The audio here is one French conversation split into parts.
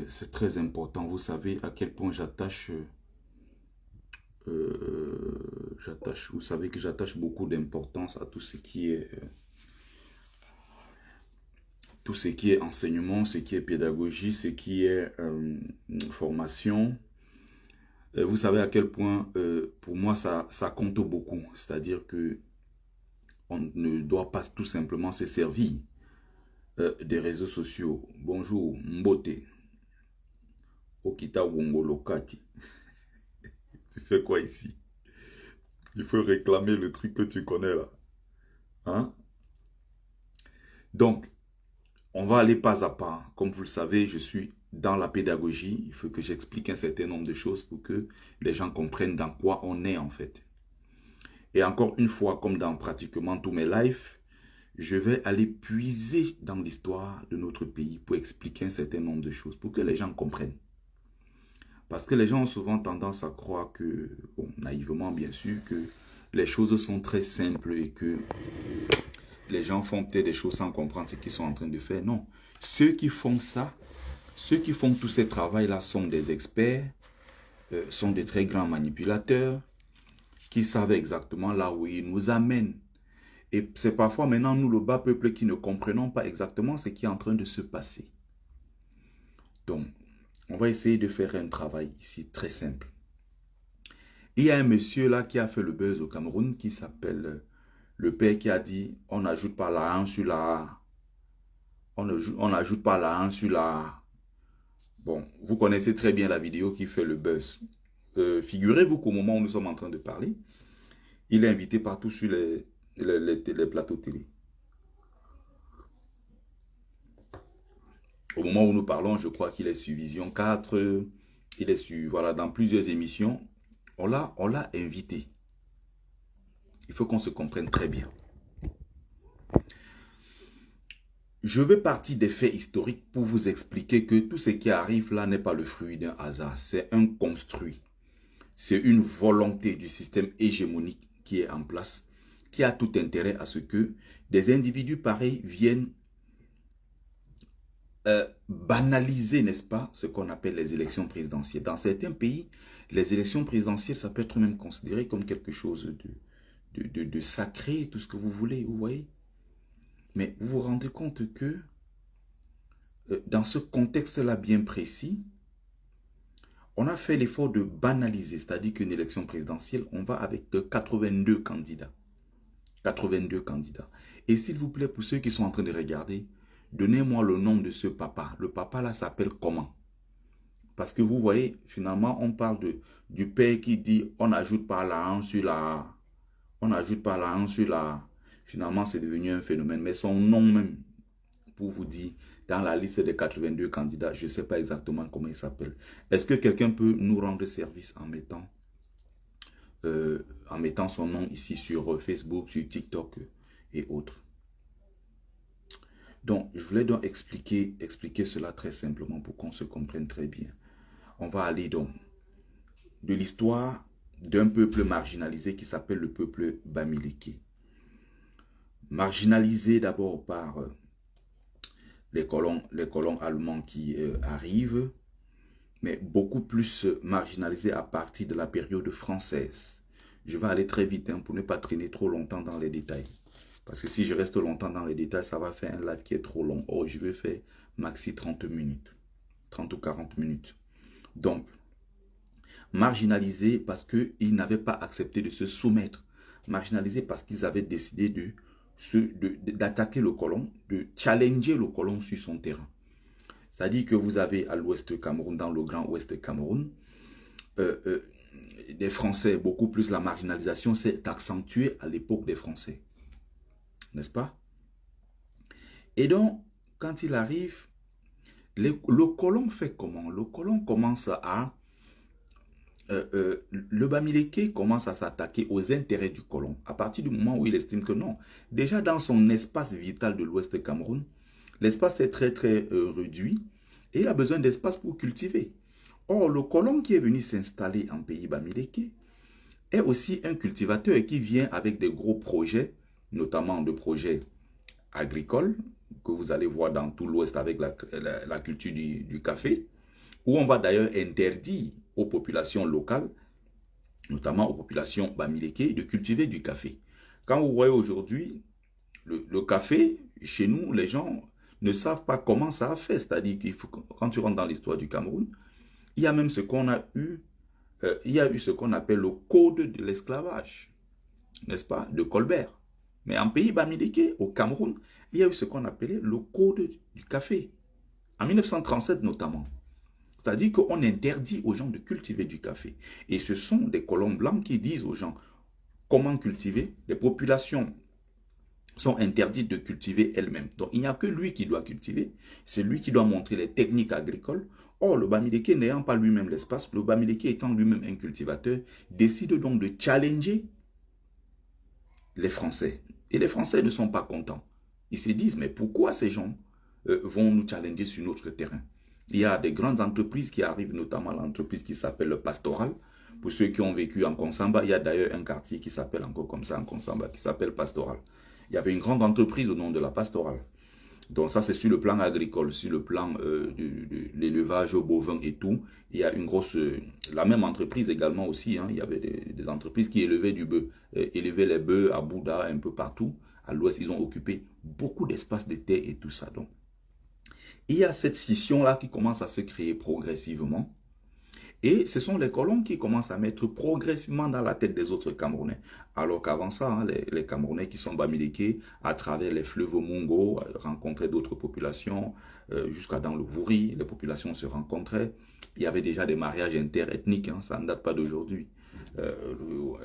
c'est très important. Vous savez à quel point vous savez que j'attache beaucoup d'importance à tout ce qui est enseignement, ce qui est pédagogie, ce qui est formation. Vous savez à quel point, pour moi, ça compte beaucoup. C'est-à-dire que on ne doit pas tout simplement se servir des réseaux sociaux. Bonjour, Mbote, Okita Wongolokati. Tu fais quoi ici? Il faut réclamer le truc que tu connais là. Hein? Donc, on va aller pas à pas. Comme vous le savez, je suis dans la pédagogie. Il faut que j'explique un certain nombre de choses pour que les gens comprennent dans quoi on est en fait. Et encore une fois, comme dans pratiquement tous mes lives, je vais aller puiser dans l'histoire de notre pays pour expliquer un certain nombre de choses, pour que les gens comprennent. Parce que les gens ont souvent tendance à croire que, bon, naïvement bien sûr, que les choses sont très simples et que les gens font peut-être des choses sans comprendre ce qu'ils sont en train de faire. Non. Ceux qui font ça, ceux qui font tous ces travaux-là sont des experts, sont des très grands manipulateurs, qui savent exactement là où ils nous amènent. Et c'est parfois maintenant nous, le bas peuple, qui ne comprenons pas exactement ce qui est en train de se passer. Donc, on va essayer de faire un travail ici très simple. Il y a un monsieur là qui a fait le buzz au Cameroun qui s'appelle le père qui a dit on n'ajoute pas la 1 sur la A. On n'ajoute pas la 1 sur la A. Bon, vous connaissez très bien la vidéo qui fait le buzz. Figurez-vous qu'au moment où nous sommes en train de parler, il est invité partout sur les plateaux télé. Au moment où nous parlons, je crois qu'il est sur Vision 4, il est sur, voilà, dans plusieurs émissions. On l'a invité. Il faut qu'on se comprenne très bien. Je vais partir des faits historiques pour vous expliquer que tout ce qui arrive là n'est pas le fruit d'un hasard. C'est un construit. C'est une volonté du système hégémonique qui est en place, qui a tout intérêt à ce que des individus pareils viennent banaliser, n'est-ce pas, ce qu'on appelle les élections présidentielles. Dans certains pays, les élections présidentielles, ça peut être même considéré comme quelque chose de sacré, tout ce que vous voulez, vous voyez. Mais vous vous rendez compte que dans ce contexte-là bien précis, on a fait l'effort de banaliser, c'est-à-dire qu'une élection présidentielle, on va avec 82 candidats. 82 candidats. Et s'il vous plaît, pour ceux qui sont en train de regarder, donnez-moi le nom de ce papa. Le papa là s'appelle comment? Parce que vous voyez, finalement, on parle du père qui dit on n'ajoute pas la 1 sur la A. On n'ajoute pas la 1 sur la A. Finalement, c'est devenu un phénomène. Mais son nom même, pour vous dire, dans la liste des 82 candidats, je ne sais pas exactement comment il s'appelle. Est-ce que quelqu'un peut nous rendre service en mettant son nom ici sur Facebook, sur TikTok et autres? Donc, je voulais donc expliquer cela très simplement pour qu'on se comprenne très bien. On va aller donc de l'histoire d'un peuple marginalisé qui s'appelle le peuple Bamileke. Marginalisé d'abord par les colons allemands qui arrivent, mais beaucoup plus marginalisé à partir de la période française. Je vais aller très vite pour ne pas traîner trop longtemps dans les détails. Parce que si je reste longtemps dans les détails, ça va faire un live qui est trop long. Or, je vais faire maxi 30 minutes. 30 ou 40 minutes. Donc, marginalisés parce qu'ils n'avaient pas accepté de se soumettre. Marginalisés parce qu'ils avaient décidé d'attaquer le colon, de challenger le colon sur son terrain. C'est-à-dire que vous avez à l'ouest Cameroun, dans le grand ouest Cameroun, des Français, beaucoup plus la marginalisation s'est accentuée à l'époque des Français. N'est-ce pas? Et donc, quand il arrive, le colon fait comment? Le colon commence à... le Bamileke commence à s'attaquer aux intérêts du colon. À partir du moment où il estime que non. Déjà dans son espace vital de l'ouest Cameroun, l'espace est très très réduit et il a besoin d'espace pour cultiver. Or, le colon qui est venu s'installer en pays Bamileke est aussi un cultivateur qui vient avec des gros projets, notamment de projets agricoles, que vous allez voir dans tout l'ouest avec la culture du café. où on va d'ailleurs interdire aux populations locales, notamment aux populations bamileke, de cultiver du café. Quand vous voyez aujourd'hui, le café, chez nous, les gens ne savent pas comment ça a fait. C'est-à-dire qu'il faut, quand tu rentres dans l'histoire du Cameroun, il y a même ce qu'on a eu, il y a eu ce qu'on appelle le code de l'esclavage, n'est-ce pas, de Colbert. Mais en pays bamileke, au Cameroun, il y a eu ce qu'on appelait le code du café, en 1937 notamment. C'est-à-dire qu'on interdit aux gens de cultiver du café. Et ce sont des colons blancs qui disent aux gens comment cultiver. Les populations sont interdites de cultiver elles-mêmes. Donc il n'y a que lui qui doit cultiver. C'est lui qui doit montrer les techniques agricoles. Or, le bamileke n'ayant pas lui-même l'espace, le bamileke étant lui-même un cultivateur, décide donc de challenger les Français. Et les Français ne sont pas contents. Ils se disent, mais pourquoi ces gens vont nous challenger sur notre terrain? Il y a des grandes entreprises qui arrivent, notamment l'entreprise qui s'appelle le Pastoral. Pour ceux qui ont vécu en Konsamba, il y a d'ailleurs un quartier qui s'appelle encore comme ça en Konsamba, qui s'appelle Pastoral. Il y avait une grande entreprise au nom de la Pastoral. Donc ça, c'est sur le plan agricole, sur le plan de l'élevage au bovin et tout. Il y a une grosse... la même entreprise également aussi, hein, il y avait des entreprises qui élevaient du bœuf, élevaient les bœufs à Bouddha, un peu partout. À l'ouest, ils ont occupé beaucoup d'espace de terre et tout ça. Donc, il y a cette scission-là qui commence à se créer progressivement. Et ce sont les colons qui commencent à mettre progressivement dans la tête des autres Camerounais. Alors qu'avant ça, hein, les Camerounais qui sont bamileke, à travers les fleuves Mungo, rencontraient d'autres populations, jusqu'à dans le Vouri, les populations se rencontraient. Il y avait déjà des mariages interethniques, hein, ça ne date pas d'aujourd'hui.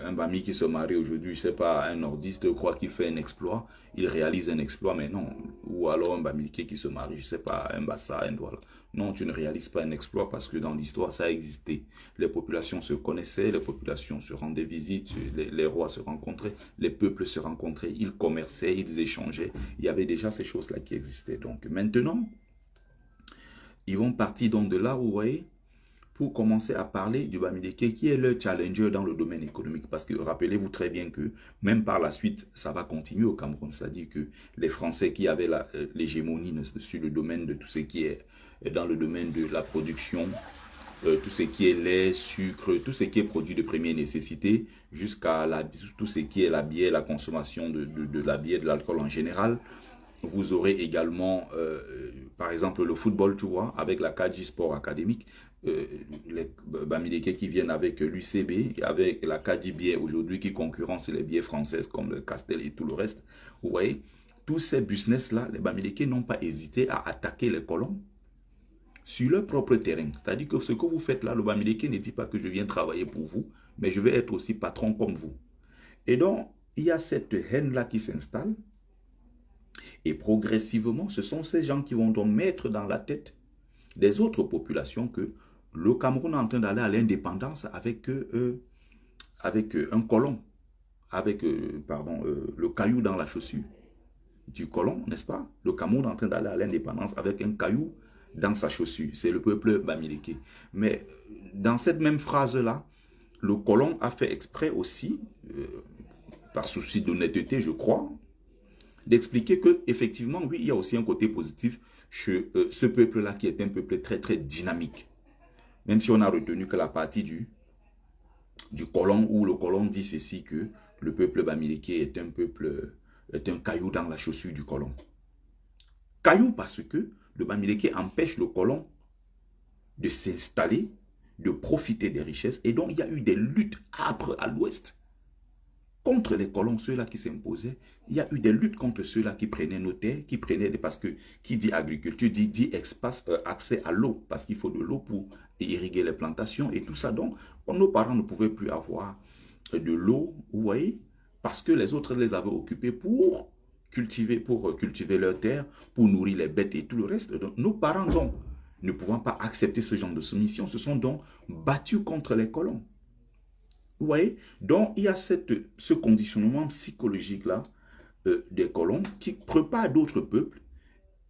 Un Bami qui se marie aujourd'hui, je ne sais pas, un nordiste croit qu'il fait un exploit, il réalise un exploit, mais non. Ou alors un Bamileke qui se marie, je ne sais pas, un Bassa, un Douala. Non, tu ne réalises pas un exploit parce que dans l'histoire, ça a existé. Les populations se connaissaient, les populations se rendaient visite, les rois se rencontraient, les peuples se rencontraient, ils commerçaient, ils échangeaient. Il y avait déjà ces choses-là qui existaient. Donc maintenant, ils vont partir donc de là, vous voyez, pour commencer à parler du Bamileke qui est le challenger dans le domaine économique. Parce que rappelez-vous très bien que même par la suite, ça va continuer au Cameroun. C'est-à-dire que les Français qui avaient l'hégémonie sur le domaine de tout ce qui est dans le domaine de la production, tout ce qui est lait, sucre, tout ce qui est produit de première nécessité, jusqu'à tout ce qui est la bière, la consommation de la bière, de l'alcool en général. Vous aurez également, par exemple, le football, tu vois, avec la Kadji Sport Académique, les Bamileke qui viennent avec l'UCB, avec la Kadji Bière aujourd'hui qui concurrence les bières françaises comme le Castel et tout le reste. Vous voyez, tous ces business-là, les Bamileke n'ont pas hésité à attaquer les colons sur leur propre terrain. C'est-à-dire que ce que vous faites là, le Bamileke ne dit pas que je viens travailler pour vous, mais je vais être aussi patron comme vous. Et donc, il y a cette haine-là qui s'installe. Et progressivement, ce sont ces gens qui vont donc mettre dans la tête des autres populations que le Cameroun est en train d'aller à l'indépendance avec, un colon, avec le caillou dans la chaussure du colon, n'est-ce pas? Le Cameroun est en train d'aller à l'indépendance avec un caillou dans sa chaussure. C'est le peuple bamileke. Mais dans cette même phrase-là, le colon a fait exprès aussi, par souci d'honnêteté, je crois, d'expliquer que effectivement, oui, il y a aussi un côté positif chez ce peuple-là qui est un peuple très, très dynamique. Même si on a retenu que la partie du colon, où le colon dit ceci, que le peuple bamileke est un peuple, est un caillou dans la chaussure du colon. Caillou parce que le bamileke empêche le colon de s'installer, de profiter des richesses. Et donc, il y a eu des luttes âpres à l'ouest contre les colons, ceux-là qui s'imposaient. Il y a eu des luttes contre ceux-là qui prenaient nos terres, qui prenaient, parce que qui dit agriculture, dit espace, accès à l'eau, parce qu'il faut de l'eau pour irriguer les plantations et tout ça. Donc, nos parents ne pouvaient plus avoir de l'eau, vous voyez, parce que les autres les avaient occupés pour cultiver leurs terres, pour nourrir les bêtes et tout le reste. Donc, nos parents, donc, ne pouvant pas accepter ce genre de soumission, se sont donc battus contre les colons. Vous voyez? Donc, il y a ce conditionnement psychologique-là des colons qui préparent d'autres peuples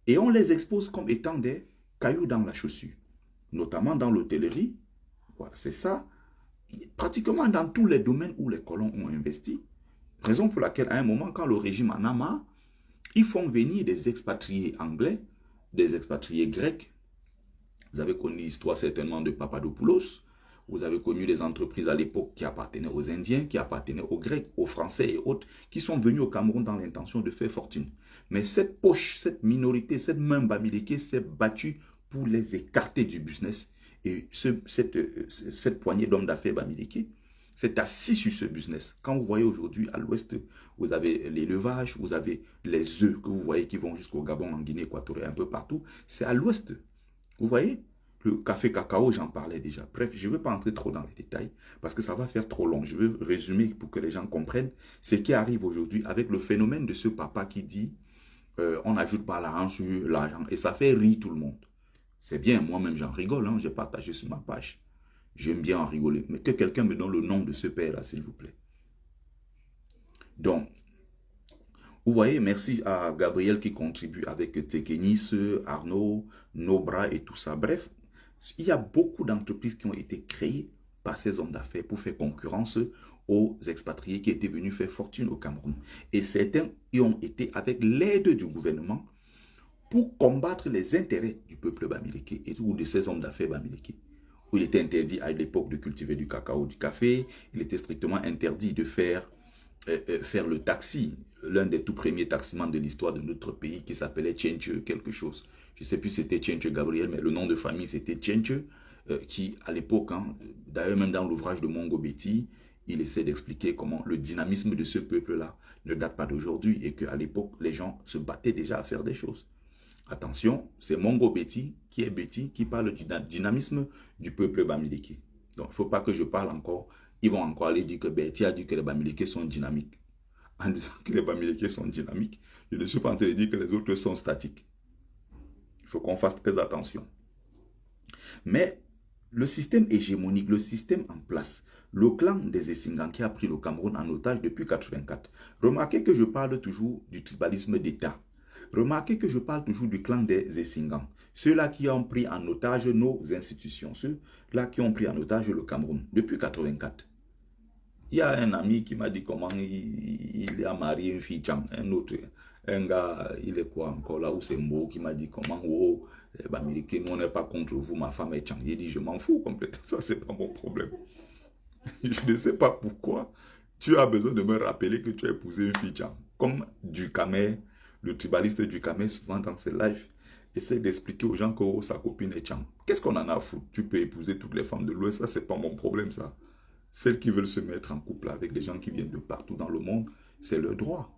et on les expose comme étant des cailloux dans la chaussure, notamment dans l'hôtellerie. Voilà, c'est ça. Pratiquement dans tous les domaines où les colons ont investi. Raison pour laquelle, à un moment, quand le régime en a marre, ils font venir des expatriés anglais, des expatriés grecs, Vous avez connu l'histoire certainement de Papadopoulos. Vous avez connu les entreprises à l'époque qui appartenaient aux Indiens, qui appartenaient aux Grecs, aux Français et autres, qui sont venus au Cameroun dans l'intention de faire fortune. Mais cette poche, cette minorité, cette main bamileke s'est battue pour les écarter du business. Et cette poignée d'hommes d'affaires bamileke s'est assis sur ce business. Quand vous voyez aujourd'hui à l'ouest, vous avez l'élevage, vous avez les œufs que vous voyez qui vont jusqu'au Gabon, en Guinée équatoriale, un peu partout. C'est à l'ouest. Vous voyez? Le café cacao, j'en parlais déjà. Bref, je ne vais pas entrer trop dans les détails parce que ça va faire trop long. Je veux résumer pour que les gens comprennent ce qui arrive aujourd'hui avec le phénomène de ce papa qui dit on n'ajoute pas l'argent sur l'argent. Et ça fait rire tout le monde. C'est bien, moi-même j'en rigole, hein, j'ai partagé sur ma page. J'aime bien en rigoler. Mais que quelqu'un me donne le nom de ce père-là, s'il vous plaît. Donc, vous voyez, merci à Gabriel qui contribue avec Tekenis, Arnaud, Nobra et tout ça. Bref, il y a beaucoup d'entreprises qui ont été créées par ces hommes d'affaires pour faire concurrence aux expatriés qui étaient venus faire fortune au Cameroun. Et certains y ont été avec l'aide du gouvernement pour combattre les intérêts du peuple bamileke et ou de ces hommes d'affaires bamileke. Où il était interdit à l'époque de cultiver du cacao, du café, il était strictement interdit de faire le taxi. L'un des tout premiers taximans de l'histoire de notre pays qui s'appelait Tchenche quelque chose. Je ne sais plus si c'était Tchenche Gabriel, mais le nom de famille c'était Tchenche, qui à l'époque, hein, d'ailleurs même dans l'ouvrage de Mongo Betty, il essaie d'expliquer comment le dynamisme de ce peuple-là ne date pas d'aujourd'hui et qu'à l'époque, les gens se battaient déjà à faire des choses. Attention, c'est Mongo Betty qui parle du dynamisme du peuple bamileke. Donc, il ne faut pas que je parle encore. Ils vont encore aller dire que Betty a dit que les bamileke sont dynamiques. En disant que les bamileke sont dynamiques, je ne suis pas en train de dire que les autres sont statiques. Il faut qu'on fasse très attention. Mais le système hégémonique, le système en place, le clan des Essingans qui a pris le Cameroun en otage depuis 1984. Remarquez que je parle toujours du tribalisme d'État. Remarquez que je parle toujours du clan des Essingans. Ceux-là qui ont pris en otage nos institutions. Ceux-là qui ont pris en otage le Cameroun depuis 1984. Il y a un ami qui m'a dit comment il a marié une fille Tchang. Un autre, un gars, il est quoi encore là où c'est Mbo qui m'a dit comment, oh, nous on n'est pas contre vous, ma femme est Tchang. Il dit, je m'en fous complètement, ça c'est pas mon problème. Je ne sais pas pourquoi tu as besoin de me rappeler que tu as épousé une fille Tchang. Comme Ducamer, le tribaliste Ducamer, souvent dans ses lives, essaie d'expliquer aux gens que oh, sa copine est Tchang. Qu'est-ce qu'on en a à foutre? Tu peux épouser toutes les femmes de l'Ouest, ça c'est pas mon problème ça. Celles qui veulent se mettre en couple avec des gens qui viennent de partout dans le monde, c'est leur droit.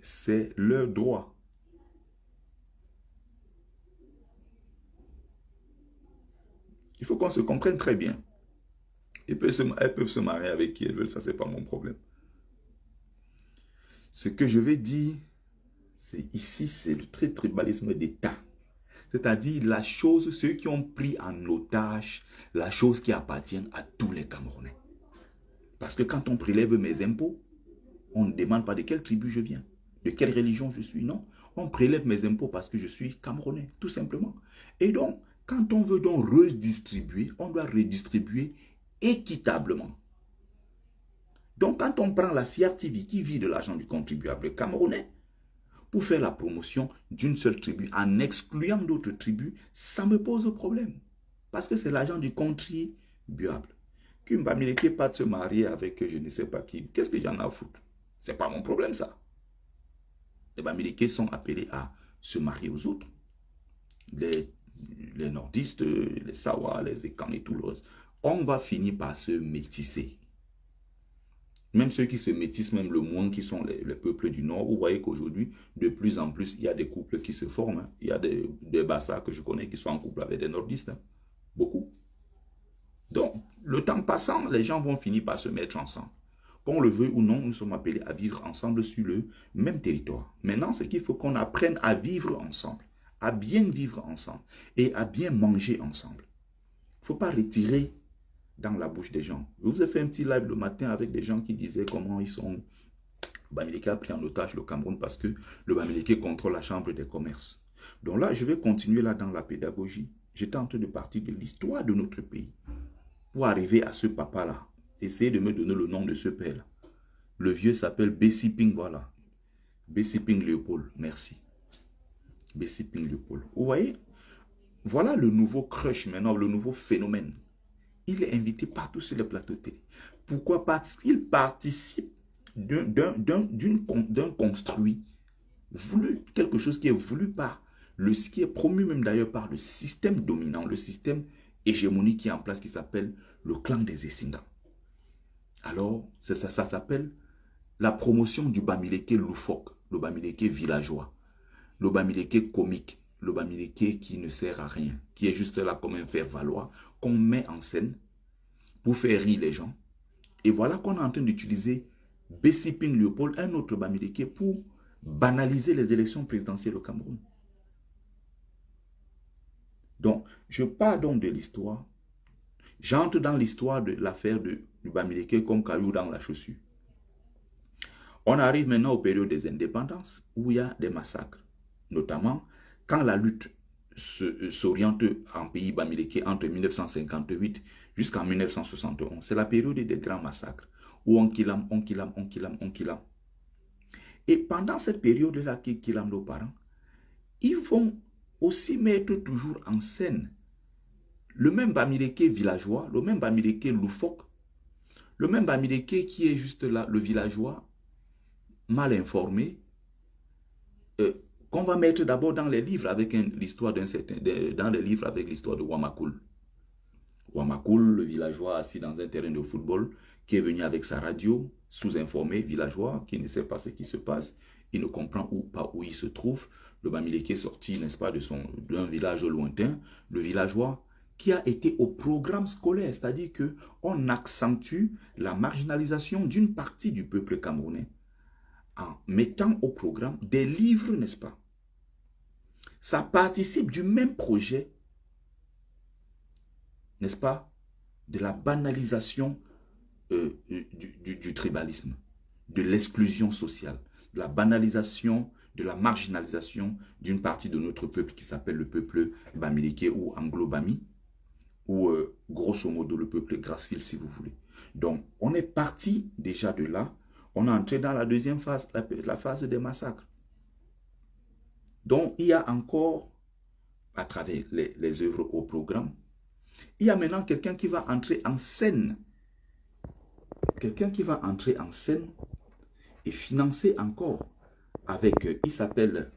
C'est leur droit. Il faut qu'on se comprenne très bien. Elles peuvent se marier avec qui elles veulent, ça c'est pas mon problème. Ce que je vais dire, c'est ici, c'est le tribalisme d'État. C'est-à-dire la chose, ceux qui ont pris en otage la chose qui appartient à tous les Camerounais. Parce que quand on prélève mes impôts, on ne demande pas de quelle tribu je viens, de quelle religion je suis, non. On prélève mes impôts parce que je suis Camerounais, tout simplement. Et donc, quand on veut donc redistribuer, on doit redistribuer équitablement. Donc, quand on prend la CRTV qui vit de l'argent du contribuable camerounais, pour faire la promotion d'une seule tribu en excluant d'autres tribus, ça me pose problème. Parce que c'est l'argent du contribuable. Qu'une bamileke pas de se marier avec je ne sais pas qui, qu'est-ce que j'en ai à foutre? C'est pas mon problème ça. Les bamileke sont appelés à se marier aux autres. Les nordistes, les Sawa, les Ekans et tout le reste. On va finir par se métisser. Même ceux qui se métissent, même le monde qui sont les peuples du Nord, vous voyez qu'aujourd'hui, de plus en plus, il y a des couples qui se forment. Hein. Il y a des Bassa que je connais qui sont en couple avec des nordistes. Hein. Beaucoup. Donc, le temps passant, les gens vont finir par se mettre ensemble. Qu'on le veuille ou non, nous sommes appelés à vivre ensemble sur le même territoire. Maintenant, c'est qu'il faut qu'on apprenne à vivre ensemble, à bien vivre ensemble et à bien manger ensemble. Il ne faut pas retirer dans la bouche des gens. Je vous ai fait un petit live le matin avec des gens qui disaient comment ils sont... Le Bamileke a pris en otage le Cameroun parce que le Bamileke contrôle la chambre des commerces. Donc là, je vais continuer là dans la pédagogie. J'étais en train de partir de l'histoire de notre pays pour arriver à ce papa-là. Essayez de me donner le nom de ce père-là. Le vieux s'appelle Bessiping, voilà. Bessiping Léopold, merci. Bessiping Léopold. Vous voyez? voilà le nouveau crush maintenant, le nouveau phénomène. Il est invité partout sur les plateaux de télé. Pourquoi? Parce qu'il participe d'un construit voulu, quelque chose qui est voulu par ce qui est promu même d'ailleurs par le système dominant, le système hégémonique qui est en place, qui s'appelle le clan des Essinda. Alors, ça s'appelle la promotion du Bamileke loufoque, le Bamileke villageois, le Bamileke comique, le Bamileke qui ne sert à rien, qui est juste là comme un faire-valoir, qu'on met en scène pour faire rire les gens. Et voilà qu'on est en train d'utiliser Bessiping Léopold, un autre Bamileke, pour banaliser les élections présidentielles au Cameroun. Donc, je pars donc de l'histoire. J'entre dans l'histoire de l'affaire du Bamileke comme caillou dans la chaussure. On arrive maintenant aux périodes des indépendances où il y a des massacres, notamment quand la lutte s'oriente en pays Bamileke entre 1958 jusqu'en 1971. C'est la période des grands massacres où on kilame. Et pendant cette période-là qui kilame nos parents, ils vont aussi mettre toujours en scène le même Bamileke villageois, le même Bamileke loufoque, le même Bamileke qui est juste là, le villageois mal informé, qu'on va mettre d'abord dans les livres avec l'histoire d'un certain, dans les livres avec l'histoire de Wamakoul. Wamakoul, le villageois assis dans un terrain de football, qui est venu avec sa radio, sous-informé, villageois, qui ne sait pas ce qui se passe, il ne comprend pas où il se trouve. Le Bamileke est sorti, n'est-ce pas, d'un village lointain, le villageois qui a été au programme scolaire, c'est-à-dire qu'on accentue la marginalisation d'une partie du peuple camerounais en mettant au programme des livres, n'est-ce pas? Ça participe du même projet, n'est-ce pas, de la banalisation du tribalisme, de l'exclusion sociale, de la banalisation, de la marginalisation d'une partie de notre peuple qui s'appelle le peuple Bamileke ou Anglo-Bami, ou grosso modo le peuple Grassfield si vous voulez. Donc, on est parti déjà de là, on est entré dans la deuxième phase, la phase des massacres. Donc, il y a encore, à travers les œuvres au programme, il y a maintenant quelqu'un qui va entrer en scène. Quelqu'un qui va entrer en scène et financer encore avec, il s'appelle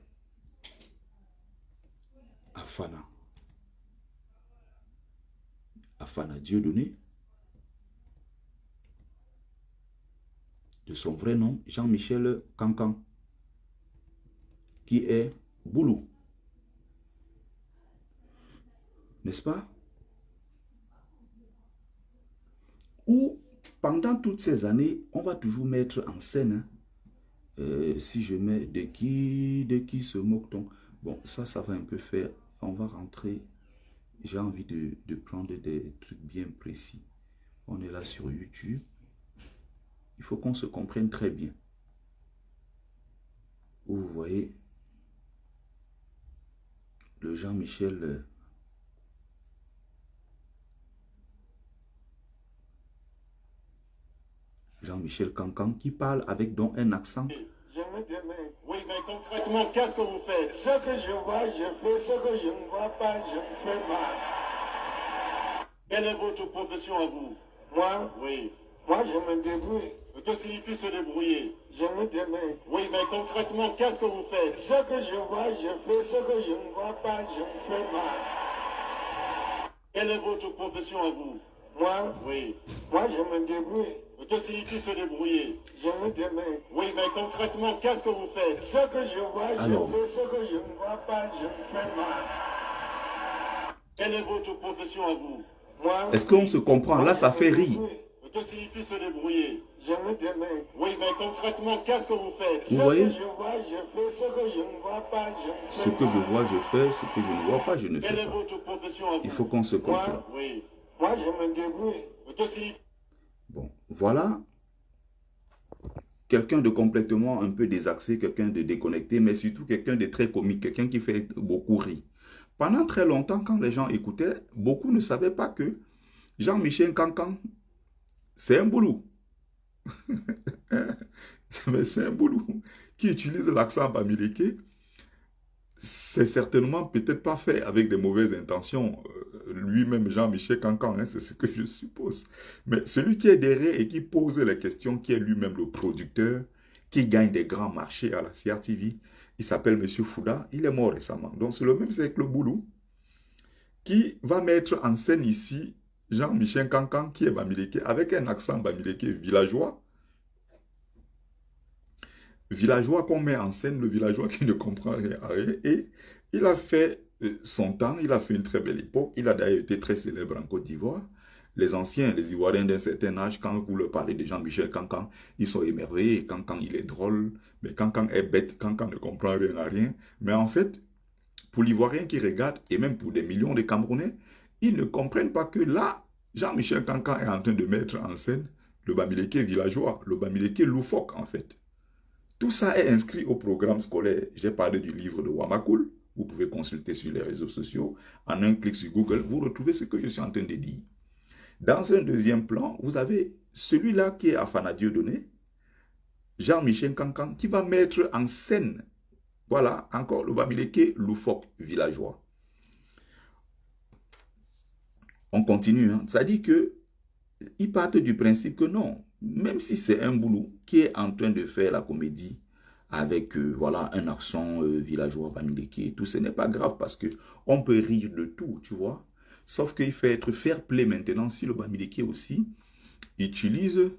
Afana. Afana Dieudonné. De son vrai nom, Jean-Michel Cancan, qui est Boulou. N'est-ce pas? Où, pendant toutes ces années, on va toujours mettre en scène, si je mets de qui se moque-t-on? Bon, ça va un peu faire, on va rentrer, j'ai envie de prendre des trucs bien précis. On est là sur YouTube. Il faut qu'on se comprenne très bien. Où vous voyez le Jean-Michel Cancan qui parle avec donc un accent. Oui, mais concrètement, qu'est-ce que vous faites? Ce que je vois, je fais. Ce que je ne vois pas, je ne fais pas. Quelle est votre profession à vous? Moi? Oui. Moi, je me débrouille. Que signifie se débrouiller? Je me débrouille. Oui, mais concrètement, qu'est-ce que vous faites? Ce que je vois, je fais. Ce que je ne vois pas, je ne fais pas. Quelle est votre profession à vous? Moi? Oui. Moi, je me débrouille. Que signifie se débrouiller? Je me débrouille. Oui, mais concrètement, qu'est-ce que vous faites? Ce que je vois, je fais. Ce que je ne vois pas, je ne fais pas. Quelle est votre profession à vous? Moi? Est-ce qu'on se comprend? Là, ça fait rire. Que signifie se débrouiller? Je me débrouille. Oui, mais concrètement, qu'est-ce que vous faites? Vous voyez? Ce que je vois, je fais. Ce que je ne vois pas, je ne fais pas. Ce que je vois, je fais. Ce que je ne vois pas, je ne fais Quelle est pas. votre profession à vous? Il faut qu'on se comprenne. Oui. Moi, je me débrouille. Que signifie... Bon, voilà quelqu'un de complètement un peu désaxé, quelqu'un de déconnecté, mais surtout quelqu'un de très comique, quelqu'un qui fait beaucoup rire. Pendant très longtemps, quand les gens écoutaient, beaucoup ne savaient pas que Jean-Michel Cancan, c'est un boulot. C'est un boulot qui utilise l'accent bamileke c'est certainement peut-être pas fait avec des mauvaises intentions. Lui-même, Jean-Michel Cancan, hein, c'est ce que je suppose. Mais celui qui est derrière et qui pose les questions, qui est lui-même le producteur, qui gagne des grands marchés à la CRTV, il s'appelle Monsieur Fouda, il est mort récemment. Donc c'est le même cercle Boulou qui va mettre en scène ici Jean-Michel Cancan, qui est Bamileke, avec un accent Bamileke villageois. Villageois qu'on met en scène, le villageois qui ne comprend rien à rien. Et il a fait son temps, il a fait une très belle époque. Il a d'ailleurs été très célèbre en Côte d'Ivoire. Les anciens, les Ivoiriens d'un certain âge, quand vous leur parlez de Jean-Michel Cancan, ils sont émerveillés. Cancan, il est drôle, mais Cancan est bête, Cancan ne comprend rien à rien. Mais en fait, pour l'Ivoirien qui regarde, et même pour des millions de Camerounais, ils ne comprennent pas que là, Jean-Michel Cancan est en train de mettre en scène le Bamileke villageois, le Bamileke loufoque en fait. Tout ça est inscrit au programme scolaire. J'ai parlé du livre de Wamakoul. Vous pouvez consulter sur les réseaux sociaux. En un clic sur Google, vous retrouvez ce que je suis en train de dire. Dans un deuxième plan, vous avez celui-là qui est Afana Dieudonné, Jean-Michel Cancan, qui va mettre en scène, voilà, encore le Bamileke loufoque villageois. On continue. Hein. Ça dit que ils partent du principe que non, même si c'est un boulot qui est en train de faire la comédie avec voilà un accent villageois, Bamileke et tout, ce n'est pas grave parce que on peut rire de tout, tu vois. Sauf qu'il faut être fair play maintenant si le Bamileke aussi utilise,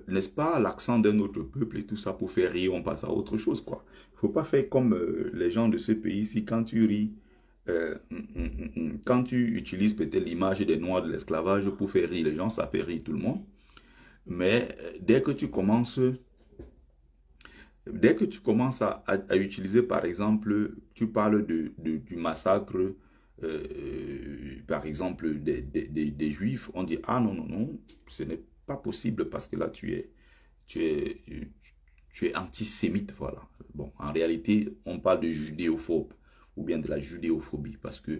n'est-ce pas, l'accent d'un autre peuple et tout ça pour faire rire, on passe à autre chose, quoi. Il ne faut pas faire comme les gens de ce pays-ci, quand tu ris, quand tu utilises peut-être l'image des Noirs de l'esclavage pour faire rire les gens, ça fait rire tout le monde. Mais dès que tu commences à utiliser, par exemple, tu parles du massacre, par exemple, des Juifs, on dit, ah non, non, non, ce n'est pas possible parce que là, tu es, tu es antisémite, voilà. Bon, en réalité, on parle de judéophobe ou bien de la judéophobie parce que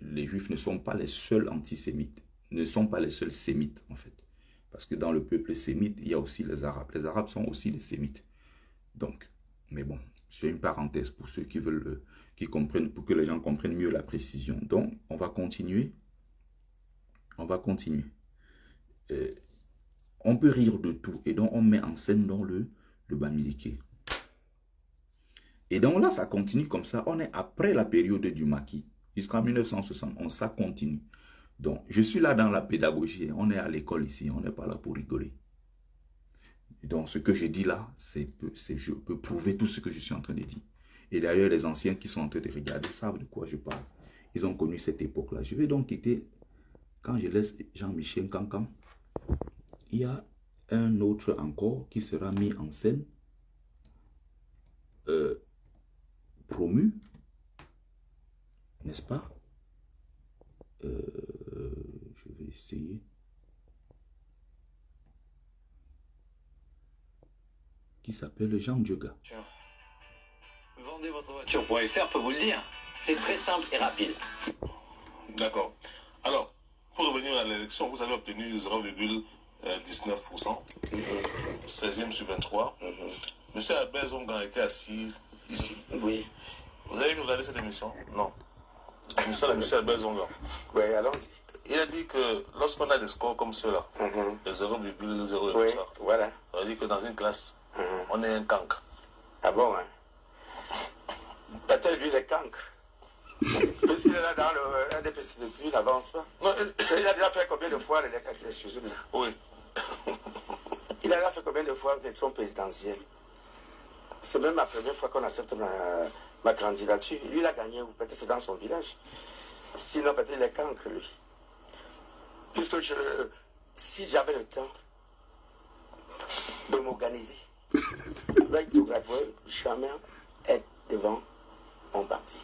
les Juifs ne sont pas les seuls antisémites, ne sont pas les seuls sémites, en fait. Parce que dans le peuple sémite, il y a aussi les Arabes. Les Arabes sont aussi des sémites. Donc, mais bon, c'est une parenthèse pour ceux qui veulent, qui comprennent, pour que les gens comprennent mieux la précision. Donc, on va continuer. On va continuer. On peut rire de tout. Et donc, on met en scène dans le Bamileke. Et donc là, ça continue comme ça. On est après la période du maquis. Jusqu'en 1971, ça continue. Donc, je suis là dans la pédagogie. On est à l'école ici. On n'est pas là pour rigoler. Donc, ce que je dis là, je peux prouver tout ce que je suis en train de dire. Et d'ailleurs, les anciens qui sont en train de regarder savent de quoi je parle. Ils ont connu cette époque-là. Je vais donc quitter, quand je laisse Jean-Michel Cancan, il y a un autre encore qui sera mis en scène, promu, n'est-ce pas? Je vais essayer. Qui s'appelle Jean Dioga. Vendez votre voiture.fr peut vous le dire. C'est très simple et rapide. D'accord. Alors, pour revenir à l'élection, vous avez obtenu 0,19%, 16e sur 23. Monsieur Albert Zonga était assis ici. Oui. Vous avez regardé cette émission? Non. L'émission de Monsieur Albert Zonga. Oui, allons-y. Il a dit que lorsqu'on a des scores comme ceux-là, les 0,0 et tout ça, Voilà. ça veut dire que dans une classe, on est un cancre. Ah bon, hein? Peut-être lui, les cancres. Puisqu'il est là dans le RDPC depuis, il n'avance pas. Non, Il a déjà fait combien de fois les sujets? oui. Il a déjà fait combien de fois l'élection présidentielle? C'est même ma première fois qu'on accepte ma candidature. Lui, il a gagné, ou peut-être c'est dans son village. Sinon, peut-être il est cancre, lui. Puisque si j'avais le temps de m'organiser, là, il devrait jamais être devant mon parti.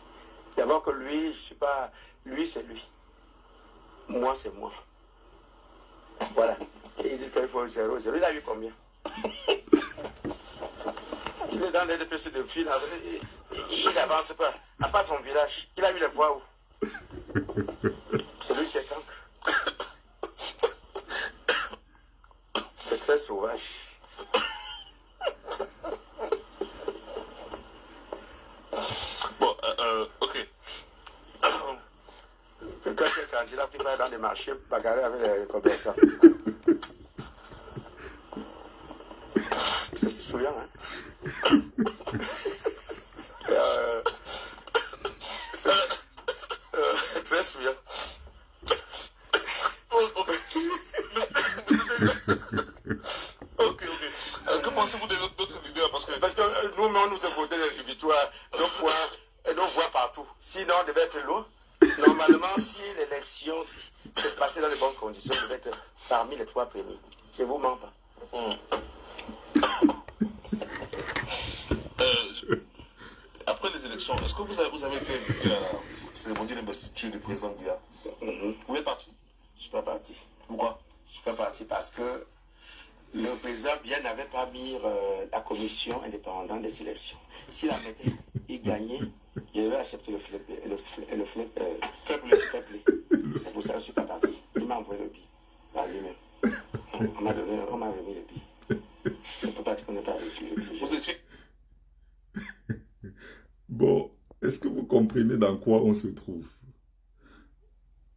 D'abord que lui, je suis pas... Lui, c'est lui. Moi, c'est moi. Voilà. Et ils disent qu'il faut 0, 0. Il a eu combien? Il est dans les DPC de fil. Il n'avance pas. À part son village, il a eu les voix où? C'est lui qui est cancre. C'est très sauvage. Quand tu es candidat qui va dans les marchés, bagarrer avec les commerçants. C'est souriant, hein? C'est très souriant. Ok. Ok. Que pensez-vous de d'autres leaders? Parce que nous, on nous a voté les victoires, nos points et nos voix partout. Sinon, on devait être loin. Normalement, si l'élection s'est passée dans de bonnes conditions, on devait être parmi les 3 premiers. Je ne vous mens pas. Après les élections, est-ce que vous avez été invité à la cérémonie d'investiture du président Biya? Vous êtes parti? Je ne suis pas parti. Pourquoi? Je ne suis pas parti parce que le président Biya n'avait pas mis la commission indépendante des élections. S'il la mettait, il gagnait, il devait accepter le fair play. C'est pour ça que je ne suis pas parti. Il m'a envoyé le billet par lui-même. On m'a remis le billet. Je ne peux pas dire qu'on n'est pas reçu le billet. Vous étiez... Bon, est-ce que vous comprenez dans quoi on se trouve?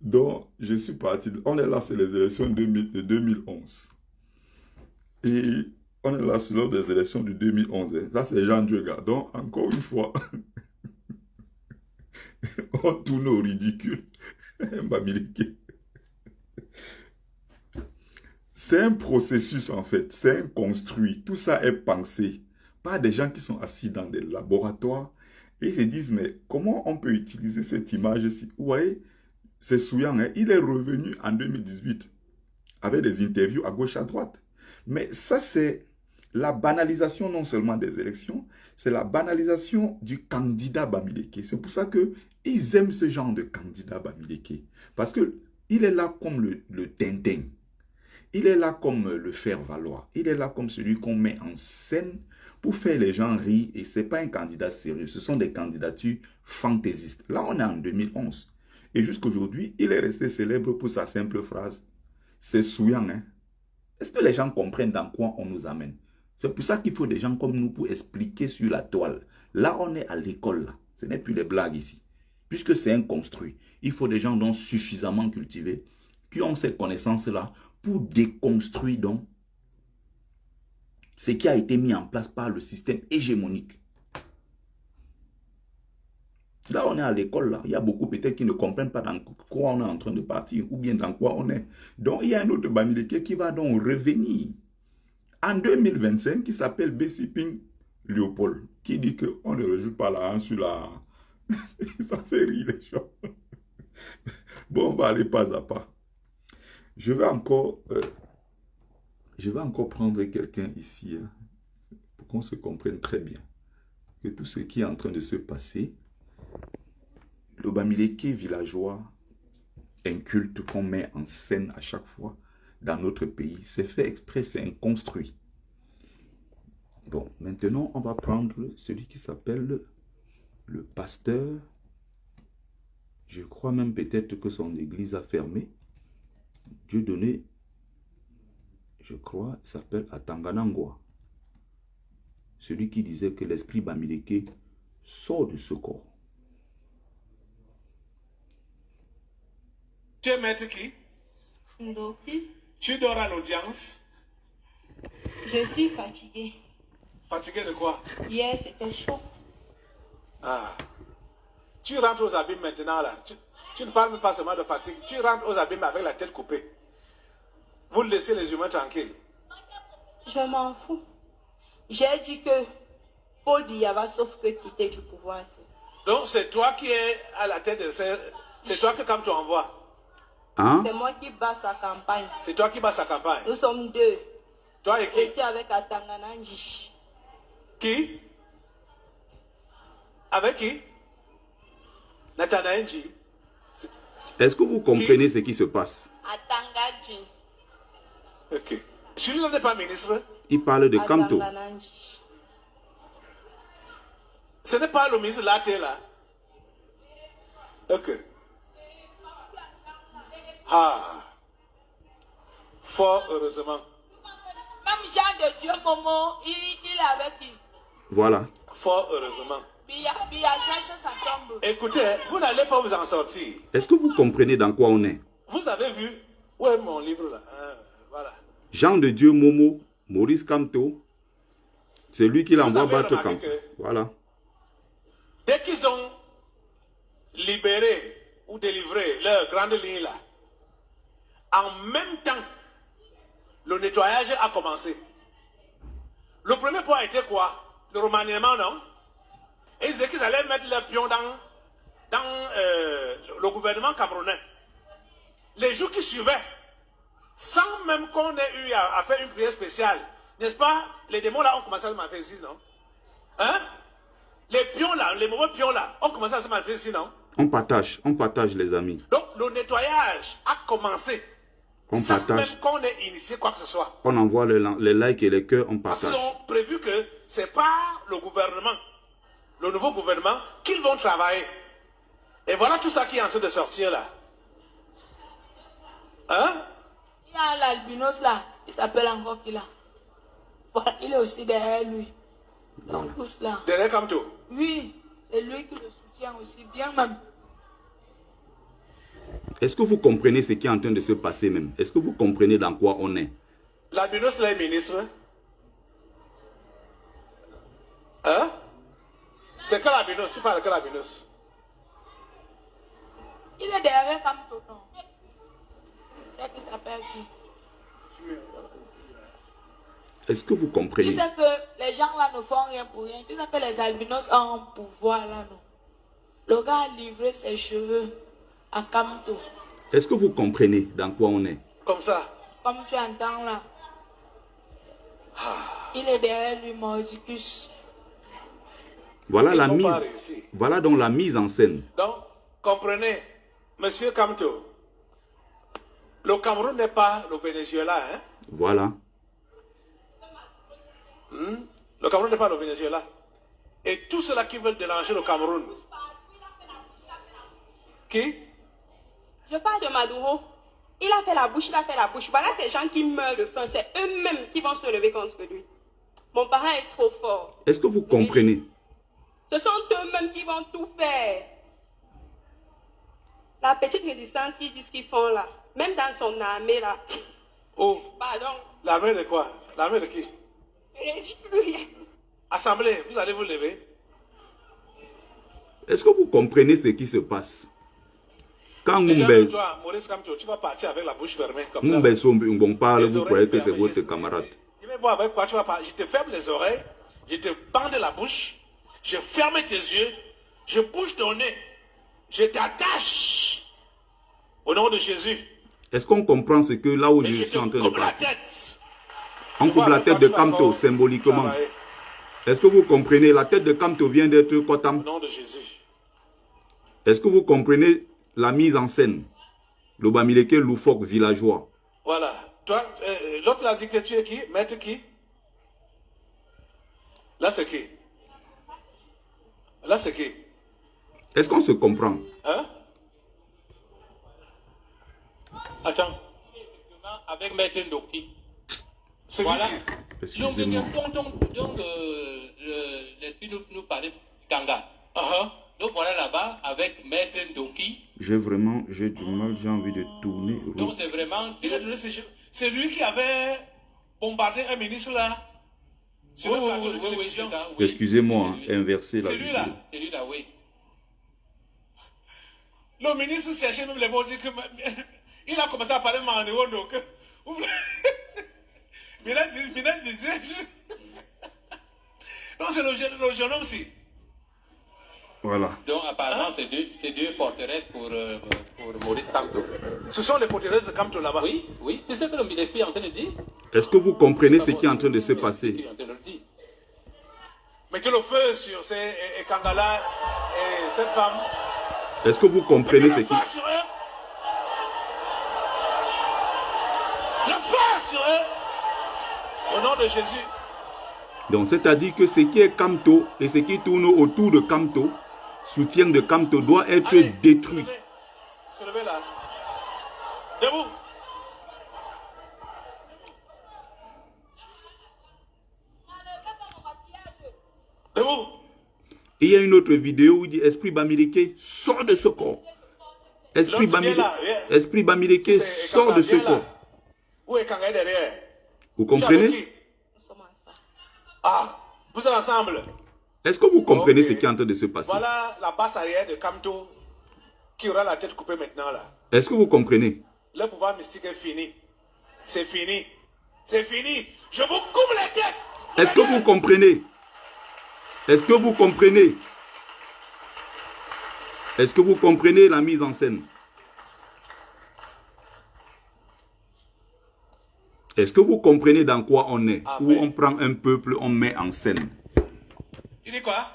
Donc, je suis parti. On est là, c'est les élections de 2011. Et on est là sur des élections de 2011. Ça, c'est Jean Dieuga. Donc, encore une fois, on tourne au ridicule. C'est un processus, en fait. C'est un construit. Tout ça est pensé par des gens qui sont assis dans des laboratoires et se disent, mais comment on peut utiliser cette image-ci? Vous voyez, c'est souillant, hein? Il est revenu en 2018 avec des interviews à gauche, à droite. Mais ça, c'est la banalisation non seulement des élections, c'est la banalisation du candidat Bamileke. C'est pour ça qu'ils aiment ce genre de candidat Bamileke. Parce qu'il est là comme le Tintin. Il est là comme le faire-valoir. Il est là comme celui qu'on met en scène pour faire les gens rire. Et ce n'est pas un candidat sérieux. Ce sont des candidatures fantaisistes. Là, on est en 2011. Et jusqu'aujourd'hui, il est resté célèbre pour sa simple phrase. C'est souillant, hein? Est-ce que les gens comprennent dans quoi on nous amène? C'est pour ça qu'il faut des gens comme nous pour expliquer sur la toile. Là, on est à l'école. Là. Ce n'est plus des blagues ici. Puisque c'est un construit. Il faut des gens donc suffisamment cultivés qui ont cette connaissance-là pour déconstruire donc ce qui a été mis en place par le système hégémonique. Là, on est à l'école, là. Il y a beaucoup peut-être qui ne comprennent pas dans quoi on est en train de partir ou bien dans quoi on est. Donc, il y a un autre Bamileke qui va donc revenir en 2025 qui s'appelle Bessiping Léopold, qui dit qu'on ne résout pas là sur la... Ça fait rire les gens. Bon, on va aller pas à pas. Je vais encore prendre quelqu'un ici hein, pour qu'on se comprenne très bien que tout ce qui est en train de se passer, le Bamileke villageois, un culte qu'on met en scène à chaque fois dans notre pays, c'est fait exprès, c'est un construit. Bon, maintenant, on va prendre celui qui s'appelle le pasteur. Je crois même peut-être que son église a fermé. Dieudonné, je crois, s'appelle Atanganangwa. Celui qui disait que l'esprit Bamileke sort de ce corps. Tu es maître qui? Ndoki, Tu dors à l'audience? je suis fatiguée. Fatigué de quoi? Hier, c'était chaud. Ah. Tu rentres aux abîmes maintenant là. Tu ne parles même pas seulement de fatigue. Tu rentres aux abîmes avec la tête coupée. Vous laissez les humains tranquilles. Je m'en fous. J'ai dit que Paul Biya va sauf que quitter du pouvoir. Donc c'est toi qui es à la tête de ces... C'est toi que quand tu envoies. Hein? C'est moi qui bats sa campagne. C'est toi qui bats sa campagne. Nous sommes deux. Toi et Je qui? suis avec Atangananji. Qui? Avec qui? Nathanaël. Est-ce que vous comprenez ce qui se passe? Atangaji. Ok. Celui-là n'est pas ministre. Il parle de Kanto. Atangananji. Ce n'est pas le ministre Laté là. Ok. Ah. Fort heureusement. Même Jean de Dieu Momo, il est avec qui? Voilà. Fort heureusement. Bia cherche sa tombe. Écoutez, vous n'allez pas vous en sortir. Est-ce que vous comprenez dans quoi on est? Vous avez vu? Où est mon livre là? Voilà. Jean de Dieu Momo, Maurice Kamto, c'est lui qui l'envoie avez battre remarqué camp. que- Voilà. Dès qu'ils ont libéré ou délivré leur grande ligne là, en même temps, le nettoyage a commencé. Le premier point était quoi? Le remaniement, non? Et ils disaient qu'ils allaient mettre leurs pions dans le gouvernement camerounais. Les jours qui suivaient, sans même qu'on ait eu à faire une prière spéciale, n'est-ce pas? Les démons là ont commencé à se manifester, non? Hein? Les pions là, les mauvais pions là, ont commencé à se manifester, non? On partage les amis. Donc le nettoyage a commencé On sans partage. même qu'on ait initié quoi que ce soit. On envoie les likes et les cœurs, on Parce qu'ils partage. ont prévu que ce n'est pas le gouvernement, le nouveau gouvernement, qu'ils vont travailler. Et voilà tout ça qui est en train de sortir là. Hein? Il y a l'albinos là, il s'appelle encore Kila. Voilà, il est aussi derrière lui. Donc tous là. Derrière Kamto. Oui, c'est lui qui le soutient aussi bien même. Est-ce que vous comprenez ce qui est en train de se passer même? Est-ce que vous comprenez dans quoi on est? L'albinos là est ministre. Hein? C'est que l'albinos, tu parles que l'albinos. Il est derrière comme Tonton. C'est qui s'appelle qui? Est-ce que vous Tu comprenez? sais que les gens là ne font rien pour rien. Tu sais que les albinos ont un pouvoir là, non? Le gars a livré ses cheveux à Kamto. Est-ce que vous comprenez dans quoi on est? Comme ça. Comme tu entends là. Il est derrière lui, Mordicus. Voilà Ils la n'ont mise. pas réussi. Voilà donc la mise en scène. Donc, comprenez, monsieur Kamto, le Cameroun n'est pas le Venezuela, hein? Voilà. Le Cameroun n'est pas le Venezuela. Et tous ceux-là qui veulent déranger le Cameroun. Qui? Je parle de Maduro. Il a fait la bouche, il a fait la bouche. Voilà ces gens qui meurent de faim. C'est eux-mêmes qui vont se lever contre lui. Mon parent est trop fort. Est-ce que vous comprenez? Ce sont eux-mêmes qui vont tout faire. La petite résistance qu'ils disent qu'ils font là. Même dans son armée là. Oh, Pardon. l'armée de quoi? L'armée de qui? Je dis plus rien. Assemblée, vous allez vous lever. Est-ce que vous comprenez ce qui se passe? Quand Les gens Mumbe comme toi, Maurice Kamto, tu vas partir avec la bouche fermée comme ça. Sombong parle, Les vous oreilles croyez que c'est fermées. votre camarade. Je vais voir avec quoi tu vas parler. Je te ferme les oreilles, je te bande la bouche, je ferme tes yeux, je bouge ton nez, je t'attache au nom de Jésus. Est-ce qu'on comprend ce que là où Et je je suis en te train de coupe la partir? tête. On coupe la tête de Kamto symboliquement. Est-ce que vous comprenez? La tête de Kamto vient d'être Au Kotam. nom de Jésus. Est-ce que vous comprenez la mise en scène? Le Bamileke Loufok villageois. Voilà. Toi, l'autre l'a dit que tu es qui? Maître qui? Là, c'est qui? Là, c'est qui? Est-ce qu'on se comprend? Hein? Attends. Avec Maître Ndoki. Celui-ci. Voilà. Excusez-moi. Donc l'esprit nous parlait Kanga. Uh-huh. Donc voilà là-bas avec Maître Ndoki. J'ai du mal, j'ai envie de tourner. Donc c'est vraiment... C'est lui qui avait bombardé un ministre là. Sur le plateau de télévision. c'est ça, oui. Excusez-moi, inverser la C'est lui vidéo. là. C'est lui là, oui. Le ministre cherchait même les mots, dit que il a commencé à parler mandéo donc. Mesdames disait. Non, c'est le jeune homme aussi. Voilà. Donc apparemment c'est deux forteresses pour Maurice Kamto. Ce sont les forteresses de Kamto là-bas. Oui, oui, c'est ce que l'esprit est en train de dire. Est-ce que vous comprenez ce qui est en train de se passer? L'esprit est en train de le dire. Mettez le feu sur ces Kangala et cette femme. Est-ce que vous comprenez ce Le qui... feu sur eux. Le feu sur eux. Au nom de Jésus. Donc, c'est-à-dire que ce qui est Kamto et ce qui tourne autour de Kamto, soutien de Kamto, doit être Allez, détruit. Se levez là. Debout. Debout. Et il y a une autre vidéo où il dit Esprit Bamileke, sors de ce corps. Esprit Bamileke, sors de ce corps. Où est Kanga derrière? Vous comprenez? Nous sommes ensemble. Ah, vous êtes ensemble. Est-ce que vous comprenez ce qui est en train de se passer? Voilà la passe arrière de Kamto qui aura la tête coupée maintenant là. Est-ce que vous comprenez? Le pouvoir mystique est fini. C'est fini. C'est fini. Je vous coupe les têtes. Est-ce que vous comprenez? Est-ce que vous comprenez? Est-ce que vous comprenez la mise en scène? Est-ce que vous comprenez dans quoi on est? Où on prend un peuple, on met en scène. Tu dis quoi?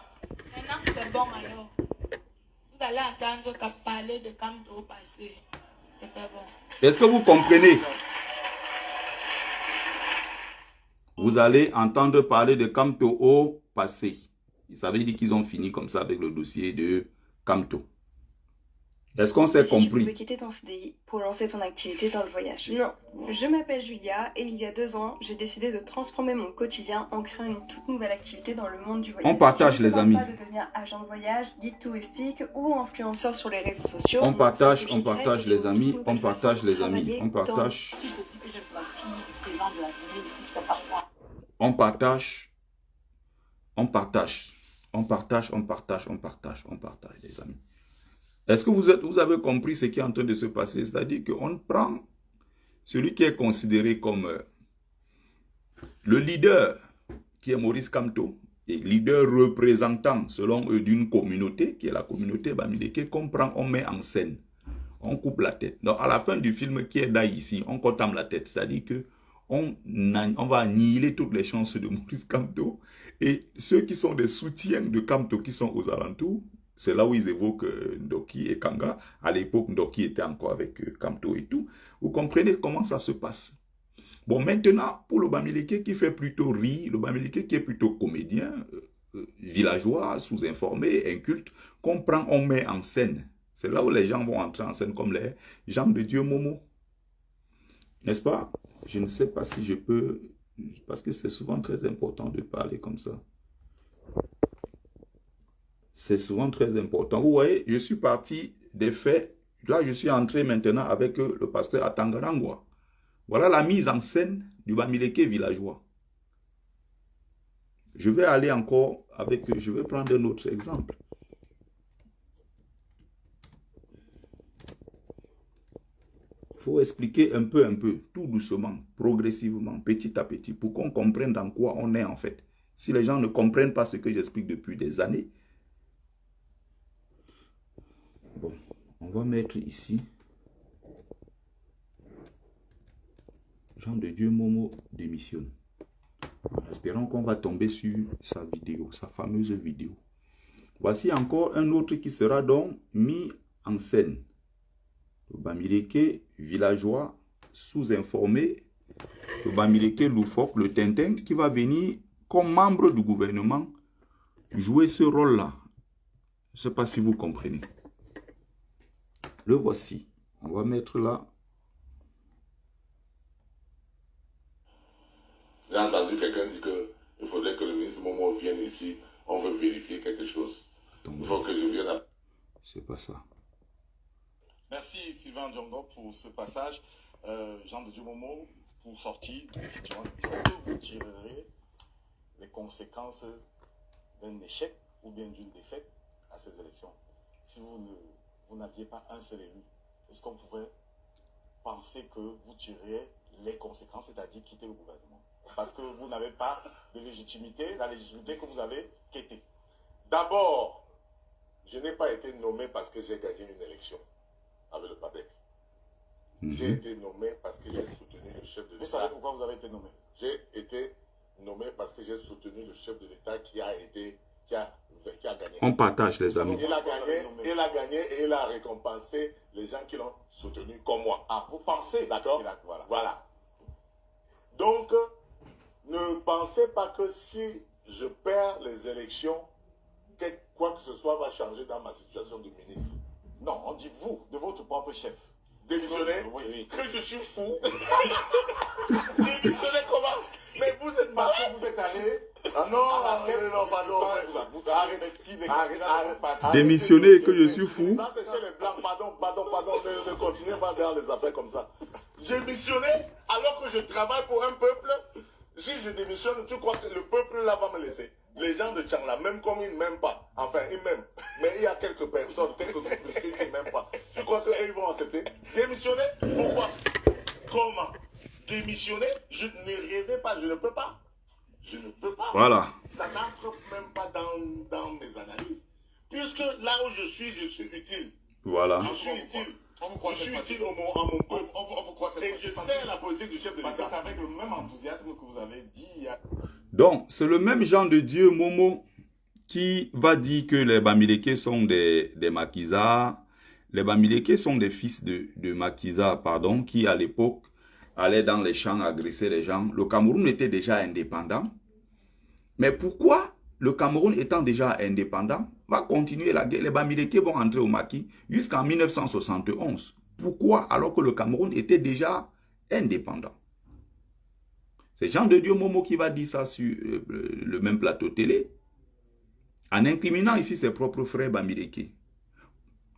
Maintenant, c'est bon alors. Vous allez entendre qu'à parler de Kamto au passé. C'est pas bon. Est-ce que vous comprenez? Vous allez entendre parler de Kamto au passé. Ça veut dire qu'ils ont fini comme ça avec le dossier de Kamto. Est-ce qu'on s'est compris? Tu pouvais quitter ton CDI pour lancer ton activité dans le voyage. Non, je m'appelle Julia et il y a 2 ans, j'ai décidé de transformer mon quotidien en créant une toute nouvelle activité dans le monde du voyage. On partage les amis. Je ne demande pas de devenir agent de voyage, guide touristique ou influenceur sur les réseaux sociaux. On partage les amis, on partage les amis, on partage. Si je te dis que je dois finir du président de la ville ici, tu ne fais pas choix. On partage les amis. Est-ce que vous avez compris ce qui est en train de se passer? C'est-à-dire qu'on prend celui qui est considéré comme le leader, qui est Maurice Kamto, et leader représentant, selon eux, d'une communauté, qui est la communauté Bamileke, qu'on prend, on met en scène. On coupe la tête. Donc, à la fin du film qui est là ici, on entame la tête. C'est-à-dire que on va annihiler toutes les chances de Maurice Kamto. Et ceux qui sont des soutiens de Kamto, qui sont aux alentours, c'est là où ils évoquent Ndoki et Kanga. À l'époque, Ndoki était encore avec Kamto et tout. Vous comprenez comment ça se passe? Bon, maintenant, pour le Bamileke qui fait plutôt rire, le Bamileke qui est plutôt comédien, villageois, sous-informé, inculte, qu'on prend, on met en scène. C'est là où les gens vont entrer en scène comme les gens de Dieu Momo. N'est-ce pas? Je ne sais pas si je peux, parce que c'est souvent très important de parler comme ça. C'est souvent très important. Vous voyez, je suis parti des faits. Là, je suis entré maintenant avec le pasteur Atangarangwa. Voilà la mise en scène du Bamileke villageois. Je vais aller encore avec... Je vais prendre un autre exemple. Il faut expliquer un peu, tout doucement, progressivement, petit à petit, pour qu'on comprenne dans quoi on est en fait. Si les gens ne comprennent pas ce que j'explique depuis des années, bon, on va mettre ici Jean de Dieu Momo démissionne. Espérons qu'on va tomber sur sa vidéo, sa fameuse vidéo. Voici encore un autre qui sera donc mis en scène. Le Bamileke villageois sous-informé, le Bamileke loufoque, le Tintin, qui va venir comme membre du gouvernement jouer ce rôle-là. Je ne sais pas si vous comprenez. Le voici. On va mettre là. J'ai entendu quelqu'un dire qu'il faudrait que le ministre Momo vienne ici. On veut vérifier quelque chose. Il faut que je vienne à... C'est pas ça. Merci Sylvain Diongo pour ce passage. Jean de Dieu Momo, pour sortir du futur, est-ce que vous tirerez les conséquences d'un échec ou bien d'une défaite à ces élections? Si vous n'aviez pas un seul élu, est-ce qu'on pourrait penser que vous tireriez les conséquences, c'est-à-dire quitter le gouvernement? Parce que vous n'avez pas de légitimité, la légitimité que vous avez quitté. D'abord, je n'ai pas été nommé parce que j'ai gagné une élection avec le PADEC. J'ai été nommé parce que j'ai soutenu le chef de l'État. Vous savez pourquoi vous avez été nommé? J'ai été nommé parce que j'ai soutenu le chef de l'État qui a gagné. On partage les amis. Il a gagné et il a récompensé les gens qui l'ont soutenu comme moi. Ah, vous pensez? D'accord? Voilà. Donc, ne pensez pas que si je perds les élections, quoi que ce soit va changer dans ma situation de ministre. Non, on dit vous, de votre propre chef. Démissionner? Oui. Que je suis fou. Démissionner comment? Mais vous êtes parce que vous êtes allé Ah non, pardon. Arrête. Démissionner que je suis fou. Ça, c'est chez les Blancs. Pardon. Ne continuez pas dans les affaires comme ça. J'ai missionné alors que je travaille pour un peuple. Si je démissionne, tu crois que le peuple là va me laisser? Les gens de Tchang là, même comme ils ne m'aiment pas, enfin ils m'aiment, mais il y a quelques personnes, quelques groupuscules qui ne m'aiment pas. Tu crois qu'ils vont accepter? Démissionner? Pourquoi? Comment? Démissionner? Je ne rêvais pas, je ne peux pas. Je ne peux pas. Voilà. Ça n'entre même pas dans mes analyses. Puisque là où je suis utile. Voilà. Je suis utile. Je suis utile à mon peuple. Et je sais la politique du chef de l'État. C'est avec le même enthousiasme que vous avez dit il y a... Donc, c'est le même genre de Dieu, Momo, qui va dire que les Bamileke sont des Maquisards. Les Bamileke sont des fils de Maquisards, pardon, qui à l'époque allaient dans les champs agresser les gens. Le Cameroun était déjà indépendant. Mais pourquoi le Cameroun étant déjà indépendant va continuer la guerre? Les Bamileke vont entrer au maquis jusqu'en 1971. Pourquoi alors que le Cameroun était déjà indépendant? C'est Jean de Dieu Momo qui va dire ça sur le même plateau télé, en incriminant ici ses propres frères Bamileke.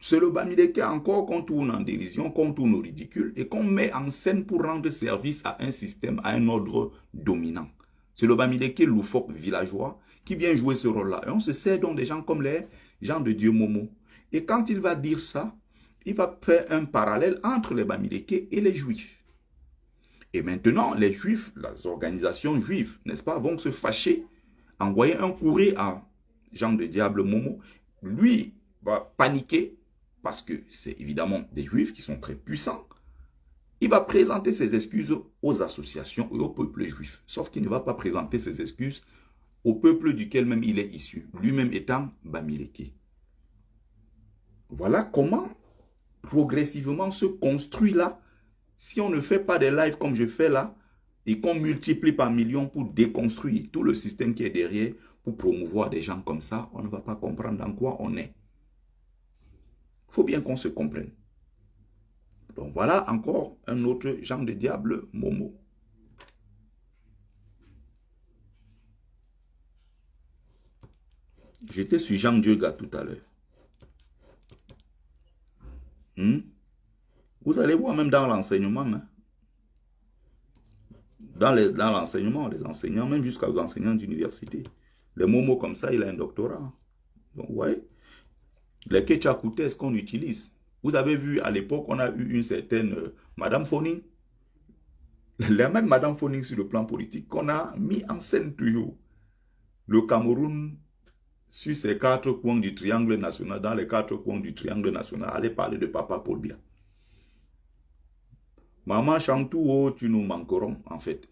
C'est le Bamileke encore qu'on tourne en dérision, qu'on tourne au ridicule et qu'on met en scène pour rendre service à un système, à un ordre dominant. C'est le Bamileke loufoque villageois qui vient jouer ce rôle-là. Et on se sert donc des gens comme les gens de Dieu Momo. Et quand il va dire ça, il va faire un parallèle entre les Bamileke et les Juifs. Et maintenant, les Juifs, les organisations juives, n'est-ce pas, vont se fâcher, envoyer un courrier à Jean de Diable Momo. Lui va paniquer, parce que c'est évidemment des Juifs qui sont très puissants. Il va présenter ses excuses aux associations et au peuple juif. Sauf qu'il ne va pas présenter ses excuses au peuple duquel même il est issu, lui-même étant Bamileke. Voilà comment progressivement se construit là. Si on ne fait pas des lives comme je fais là, et qu'on multiplie par millions pour déconstruire tout le système qui est derrière, pour promouvoir des gens comme ça, on ne va pas comprendre dans quoi on est. Il faut bien qu'on se comprenne. Donc voilà encore un autre genre de diable Momo. J'étais sur Jean Dieuga tout à l'heure. Vous allez voir même dans l'enseignement, hein. Dans l'enseignement, les enseignants, même jusqu'aux enseignants d'université. Les Momo comme ça, il a un doctorat. Donc, ouais. Les Ketchakoutes qu'on utilise. Vous avez vu, à l'époque, on a eu une certaine Madame Foning. La même Madame Foning sur le plan politique qu'on a mis en scène toujours. Le Cameroun, sur ces 4 coins du triangle national, dans les 4 coins du triangle national, allait parler de Papa Paul Biya. Maman Chantou, oh, tu nous manquerons, en fait.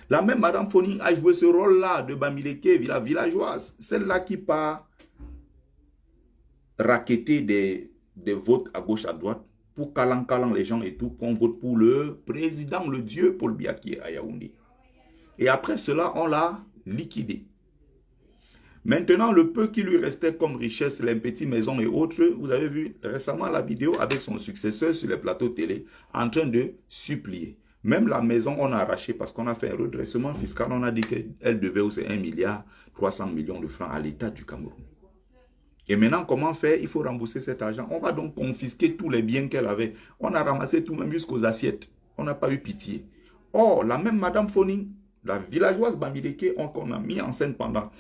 La même Madame Foning a joué ce rôle-là de Bamileke, la villageoise. Celle-là qui part raqueter des votes à gauche, à droite, pour calant les gens et tout, qu'on vote pour le président, le dieu Paul Biya qui est à Yaoundé. Et après cela, on l'a liquidé. Maintenant, le peu qui lui restait comme richesse, les petites maisons et autres, vous avez vu récemment la vidéo avec son successeur sur les plateaux télé, en train de supplier. Même la maison, on a arraché parce qu'on a fait un redressement fiscal. On a dit qu'elle devait aussi 1,3 milliard de francs à l'État du Cameroun. Et maintenant, comment faire? Il faut rembourser cet argent. On va donc confisquer tous les biens qu'elle avait. On a ramassé tout, même jusqu'aux assiettes. On n'a pas eu pitié. Or, la même Madame Foning, la villageoise Bamileke, qu'on a mis en scène pendant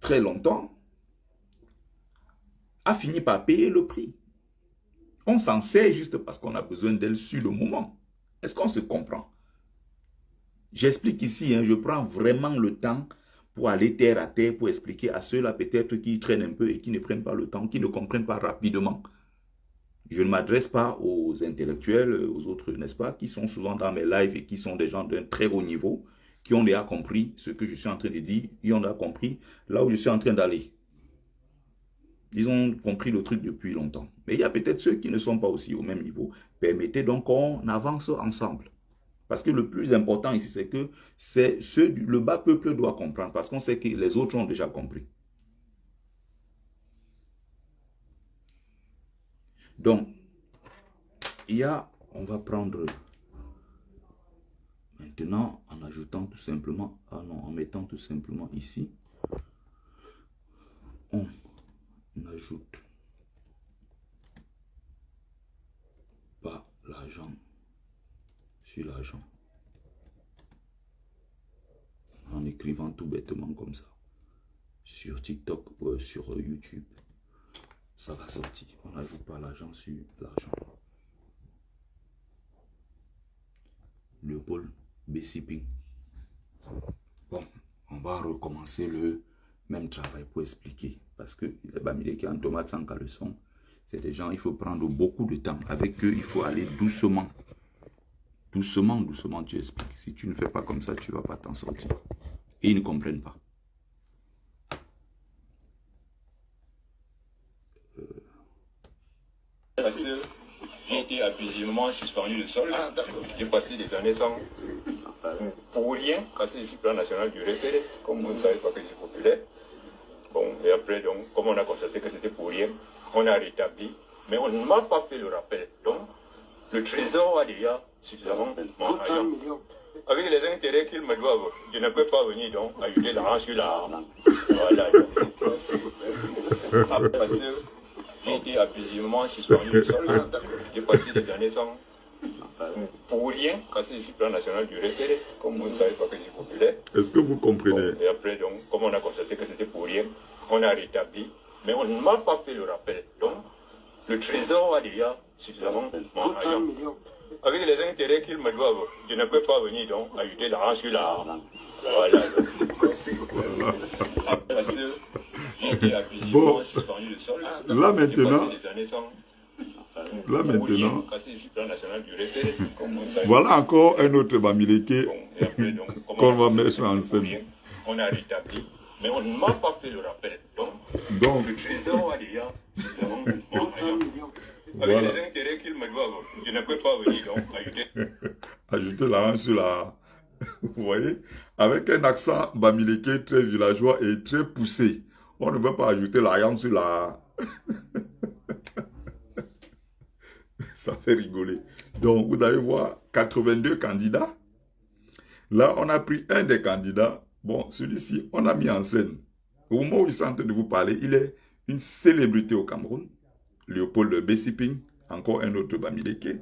très longtemps, a fini par payer le prix. On s'en sert juste parce qu'on a besoin d'elle sur le moment. Est-ce qu'on se comprend? J'explique ici, hein, je prends vraiment le temps pour aller terre à terre, pour expliquer à ceux-là peut-être qui traînent un peu et qui ne prennent pas le temps, qui ne comprennent pas rapidement. Je ne m'adresse pas aux intellectuels, aux autres, n'est-ce pas, qui sont souvent dans mes lives et qui sont des gens d'un très haut niveau, qui ont déjà compris ce que je suis en train de dire, ils ont déjà compris là où je suis en train d'aller. Ils ont compris le truc depuis longtemps. Mais il y a peut-être ceux qui ne sont pas aussi au même niveau. Permettez donc qu'on avance ensemble. Parce que le plus important ici, c'est que le bas peuple doit comprendre. Parce qu'on sait que les autres ont déjà compris. Donc, on va prendre maintenant, en ajoutant tout simplement, en mettant tout simplement ici, on ajoute pas l'argent sur l'argent. En écrivant tout bêtement comme ça. Sur TikTok ou sur YouTube. Ça va sortir. On n'ajoute pas l'argent sur l'argent. Léopold Bessiping. Bon, on va recommencer le même travail pour expliquer. Parce que les Bamileke en tomate sans caleçon, c'est des gens, il faut prendre beaucoup de temps. Avec eux, il faut aller doucement. Doucement, doucement, tu expliques. Si tu ne fais pas comme ça, tu ne vas pas t'en sortir. Et ils ne comprennent pas. Parce que j'ai été abusivement suspendu de sol. J'ai passé des années sans pour rien casser le plan national du référé. Comme vous ne savez pas que je suis populaire. Bon, et après, donc, comme on a constaté que c'était pour rien, on a rétabli. Mais on ne m'a pas fait le rappel. Donc, le trésor a déjà suffisamment d'argent. Avec les intérêts qu'ils me doivent, je ne peux pas venir donc ajouter l'argent sur l'argent. Voilà. Parce que j'ai été abusivement suspendu de sol. J'ai passé des années sans pour rien casser le plan national du référé. Comme vous ne savez pas que je suis populaire. Est-ce que vous comprenez? Bon, et après, donc, comme on a constaté que c'était pour rien, on a rétabli. Mais on ne m'a pas fait le rappel. Donc, le trésor a déjà suffisamment d'argent. Avec les intérêts qu'ils me doivent, je ne peux pas venir donc ajouter l'argent sur l'argent. Voilà. Parce que j'ai été abusivement suspendu de sol. Là maintenant, voilà encore un autre Bamileke qu'on va mettre en scène. On a rétabli, mais on ne m'a pas fait le rappel. Donc le trésor a déjà suffisamment d'argent. Avec voilà. Les intérêts qu'ils me doivent, je ne peux pas venir donc ajouter l'argent sur la... Vous voyez? Avec un accent Bamileke très villageois et très poussé. On ne veut pas ajouter l'argent sur la... Ça fait rigoler. Donc, vous allez voir, 82 candidats. Là, on a pris un des candidats. Bon, celui-ci, on a mis en scène. Au moment où je suis en train de vous parler, il est une célébrité au Cameroun. Léopold Bessiping, encore un autre Bamileke.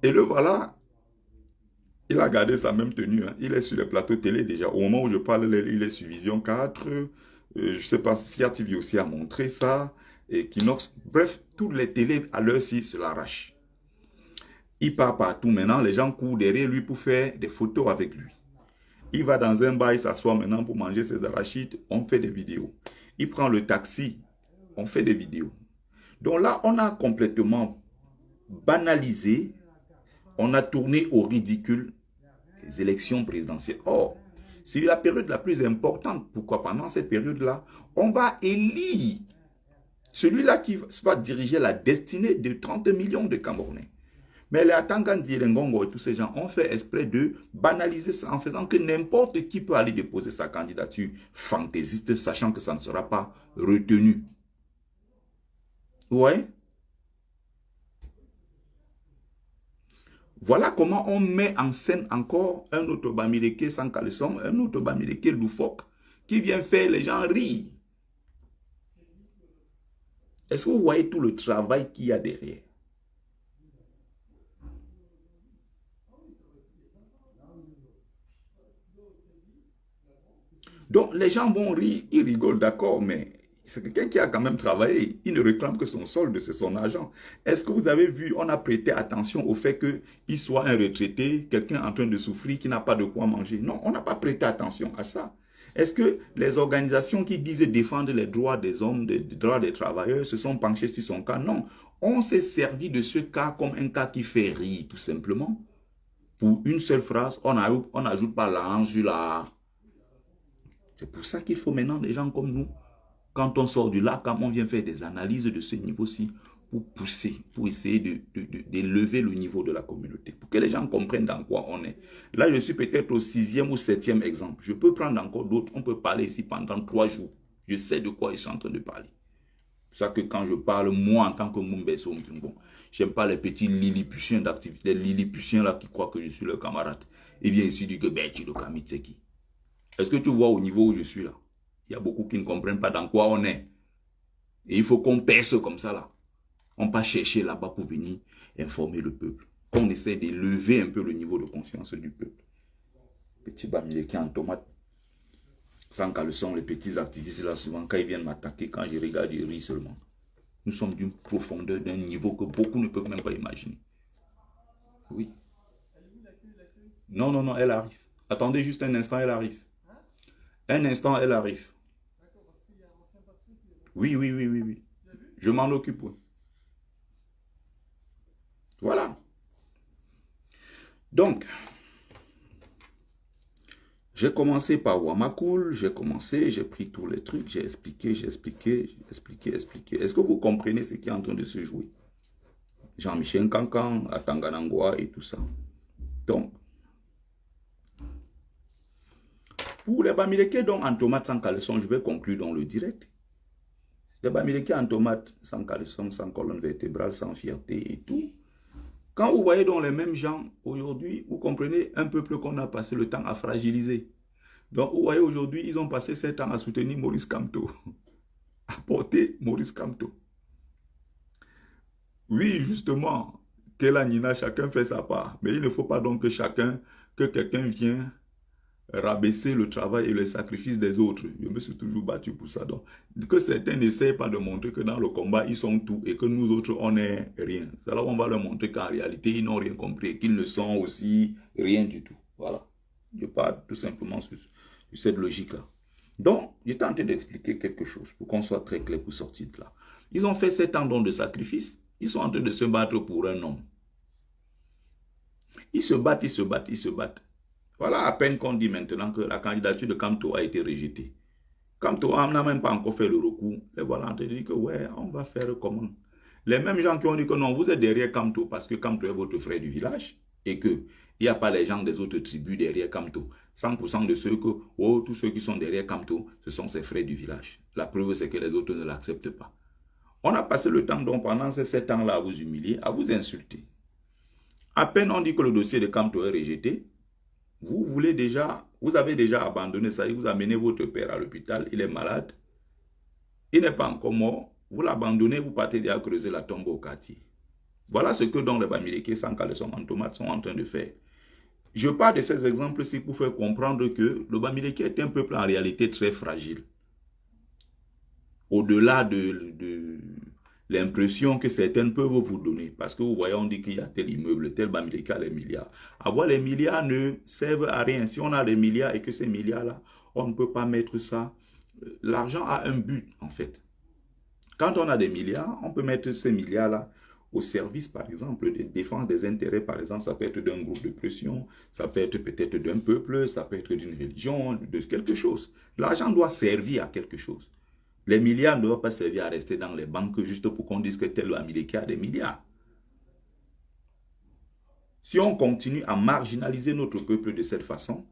Et le voilà, il a gardé sa même tenue. Hein. Il est sur les plateaux télé déjà. Au moment où je parle, il est sur Vision 4. Je ne sais pas si TV aussi a montré ça. Et Kinox. Bref, toutes les télés à l'heure-ci se l'arrachent. Il part partout. Maintenant, les gens courent derrière lui pour faire des photos avec lui. Il va dans un bar, il s'assoit maintenant pour manger ses arachides. On fait des vidéos. Il prend le taxi. On fait des vidéos. Donc là, on a complètement banalisé. On a tourné au ridicule les élections présidentielles. Or, c'est la période la plus importante. Pourquoi? Pendant cette période-là, on va élire celui-là qui va diriger la destinée de 30 millions de Camerounais. Mais les Atangandi, les Ngongo et tous ces gens ont fait exprès de banaliser ça en faisant que n'importe qui peut aller déposer sa candidature fantaisiste, sachant que ça ne sera pas retenu. Ouais. Voilà comment on met en scène encore un autre Bamileke sans caleçon, un autre Bamileke loufoque, qui vient faire les gens rire. Est-ce que vous voyez tout le travail qu'il y a derrière? Donc, les gens vont rire, ils rigolent, d'accord, mais c'est quelqu'un qui a quand même travaillé. Il ne réclame que son solde, c'est son argent. Est-ce que vous avez vu, on a prêté attention au fait qu'il soit un retraité, quelqu'un en train de souffrir, qui n'a pas de quoi manger? Non, on n'a pas prêté attention à ça. Est-ce que les organisations qui disent défendre les droits des hommes, les droits des travailleurs, se sont penchées sur son cas? Non. On s'est servi de ce cas comme un cas qui fait rire, tout simplement. Pour une seule phrase, on n'ajoute pas l'argent sur la... C'est pour ça qu'il faut maintenant des gens comme nous. Quand on sort du lac, quand on vient faire des analyses de ce niveau-ci, pour pousser, pour essayer d'élever le niveau de la communauté, pour que les gens comprennent dans quoi on est. Là, je suis peut-être au 6e ou 7e exemple. Je peux prendre encore d'autres. On peut parler ici pendant 3 jours. Je sais de quoi ils sont en train de parler. C'est ça que quand je parle, moi, en tant que Mumbeso Mpimbo, j'aime pas les petits lilliputiens d'activité, les lilliputiens là qui croient que je suis leur camarade. Ils viennent ici dire que ben, tu le Kami, c'est qui? Est-ce que tu vois au niveau où je suis là? Il y a beaucoup qui ne comprennent pas dans quoi on est. Et il faut qu'on perce comme ça là. On ne pas chercher là-bas pour venir informer le peuple. Qu'on essaie d'élever un peu le niveau de conscience du peuple. Petit Bamileke en tomate. Sans caleçon, les petits activistes là, souvent, quand ils viennent m'attaquer, quand je regarde, ils rient seulement. Nous sommes d'une profondeur, d'un niveau que beaucoup ne peuvent même pas imaginer. Oui. Non, non, non, elle arrive. Attendez juste un instant, elle arrive. Un instant, elle arrive. Oui, oui, oui, oui, oui. Je m'en occupe. Oui. Voilà. Donc, j'ai commencé par Wamakoul, j'ai pris tous les trucs, j'ai expliqué. Est-ce que vous comprenez ce qui est en train de se jouer? Jean-Michel Kankan, Atanganangwa et tout ça. Donc, pour les Bamileke donc en tomate sans caleçon, je vais conclure dans le direct. Les Bamileke en tomate sans caleçon, sans colonne vertébrale, sans fierté et tout. Quand vous voyez donc les mêmes gens aujourd'hui, vous comprenez un peuple qu'on a passé le temps à fragiliser. Donc vous voyez aujourd'hui, ils ont passé 7 ans à soutenir Maurice Kamto. À porter Maurice Kamto. Oui, justement, Kela Nina, chacun fait sa part. Mais il ne faut pas donc que quelqu'un vienne rabaisser le travail et le sacrifice des autres. Je me suis toujours battu pour ça. Donc, que certains n'essayent pas de montrer que dans le combat, ils sont tout et que nous autres, on n'est rien. C'est là qu'on va leur montrer qu'en réalité, ils n'ont rien compris et qu'ils ne sont aussi rien du tout. Voilà. Je parle tout simplement sur cette logique-là. Donc, j'étais en train d'expliquer quelque chose pour qu'on soit très clair pour sortir de là. Ils ont fait 7 ans de sacrifice. Ils sont en train de se battre pour un homme. Ils se battent. Voilà à peine qu'on dit maintenant que la candidature de Kamto a été rejetée. Kamto n'a même pas encore fait le recours. Et voilà, on te dit que ouais, on va faire comment? Les mêmes gens qui ont dit que non, vous êtes derrière Kamto parce que Kamto est votre frère du village et qu'il n'y a pas les gens des autres tribus derrière Kamto. 100% de ceux tous ceux qui sont derrière Kamto, ce sont ses frères du village. La preuve, c'est que les autres ne l'acceptent pas. On a passé le temps donc pendant ces 7 ans-là à vous humilier, à vous insulter. À peine on dit que le dossier de Kamto est rejeté, vous avez déjà abandonné ça, vous amenez votre père à l'hôpital, il est malade, il n'est pas encore mort, vous l'abandonnez, vous partez déjà creuser la tombe au quartier. Voilà ce que donc les Bamileke sans caleçon en tomate sont en train de faire. Je parle de ces exemples-ci pour faire comprendre que le Bamileke est un peuple en réalité très fragile. Au-delà de l'impression que certaines peuvent vous donner. Parce que vous voyez, on dit qu'il y a tel immeuble, tel Bamileke a les milliards. Avoir les milliards ne servent à rien. Si on a des milliards et que ces milliards-là, on ne peut pas mettre ça. L'argent a un but, en fait. Quand on a des milliards, on peut mettre ces milliards-là au service, par exemple, de défense des intérêts. Par exemple, ça peut être d'un groupe de pression, ça peut être peut-être d'un peuple, ça peut être d'une religion, de quelque chose. L'argent doit servir à quelque chose. Les milliards ne doivent pas servir à rester dans les banques juste pour qu'on dise que tel Bamileke a des milliards. Si on continue à marginaliser notre peuple de cette façon,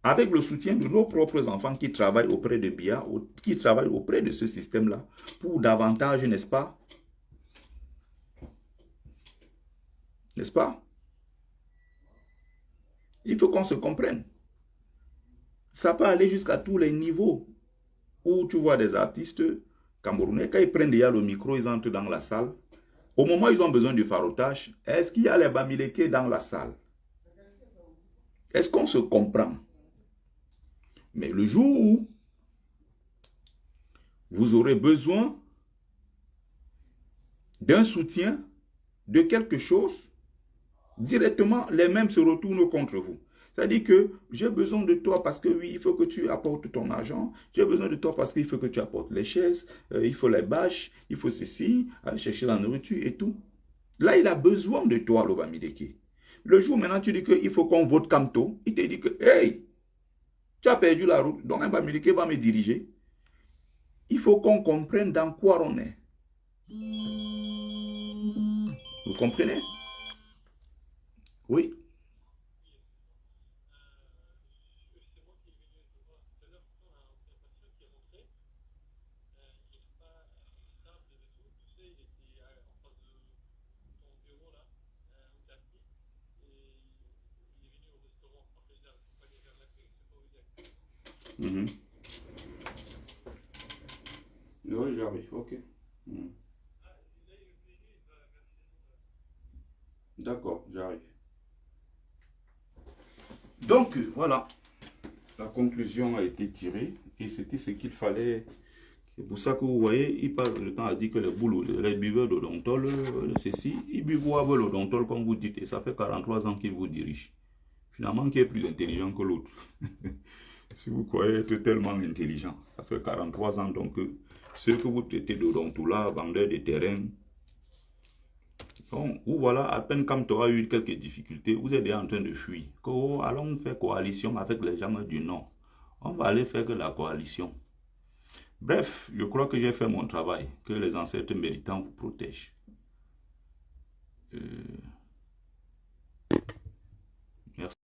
avec le soutien de nos propres enfants qui travaillent auprès de BIA, qui travaillent auprès de ce système-là, pour davantage, n'est-ce pas? N'est-ce pas? Il faut qu'on se comprenne. Ça peut aller jusqu'à tous les niveaux. Où tu vois des artistes camerounais, quand ils prennent déjà le micro, ils entrent dans la salle. Au moment où ils ont besoin du farotage, est-ce qu'il y a les Bamileke dans la salle? Est-ce qu'on se comprend? Mais le jour où vous aurez besoin d'un soutien, de quelque chose, directement, les mêmes se retournent contre vous. C'est-à-dire que j'ai besoin de toi parce que oui, il faut que tu apportes ton argent. J'ai besoin de toi parce qu'il faut que tu apportes les chaises, il faut les bâches, il faut ceci, aller chercher la nourriture et tout. Là, il a besoin de toi, le Bamileke. Le jour maintenant, tu dis qu'il faut qu'on vote Kamto, il te dit que, hey, tu as perdu la route, donc un Bamileke va me diriger. Il faut qu'on comprenne dans quoi on est. Vous comprenez? Oui. Oui, j'arrive, ok. D'accord, j'arrive. Donc, voilà. La conclusion a été tirée et c'était ce qu'il fallait. C'est pour ça que vous voyez, il passe le temps à dire que les boulots, les buveurs d'odontol, ceci, ils buvent l'odontol comme vous dites et ça fait 43 ans qu'ils vous dirigent. Finalement, qui est plus intelligent que l'autre. Si vous croyez être tellement intelligent, ça fait 43 ans, donc ceux que vous traitez d'odontola, vendeurs de terrain, bon, vous voilà, à peine quand tu auras eu quelques difficultés, vous êtes déjà en train de fuir. Allons faire coalition avec les gens du Nord. On va aller faire que la coalition. Bref, je crois que j'ai fait mon travail. Que les ancêtres méritants vous protègent.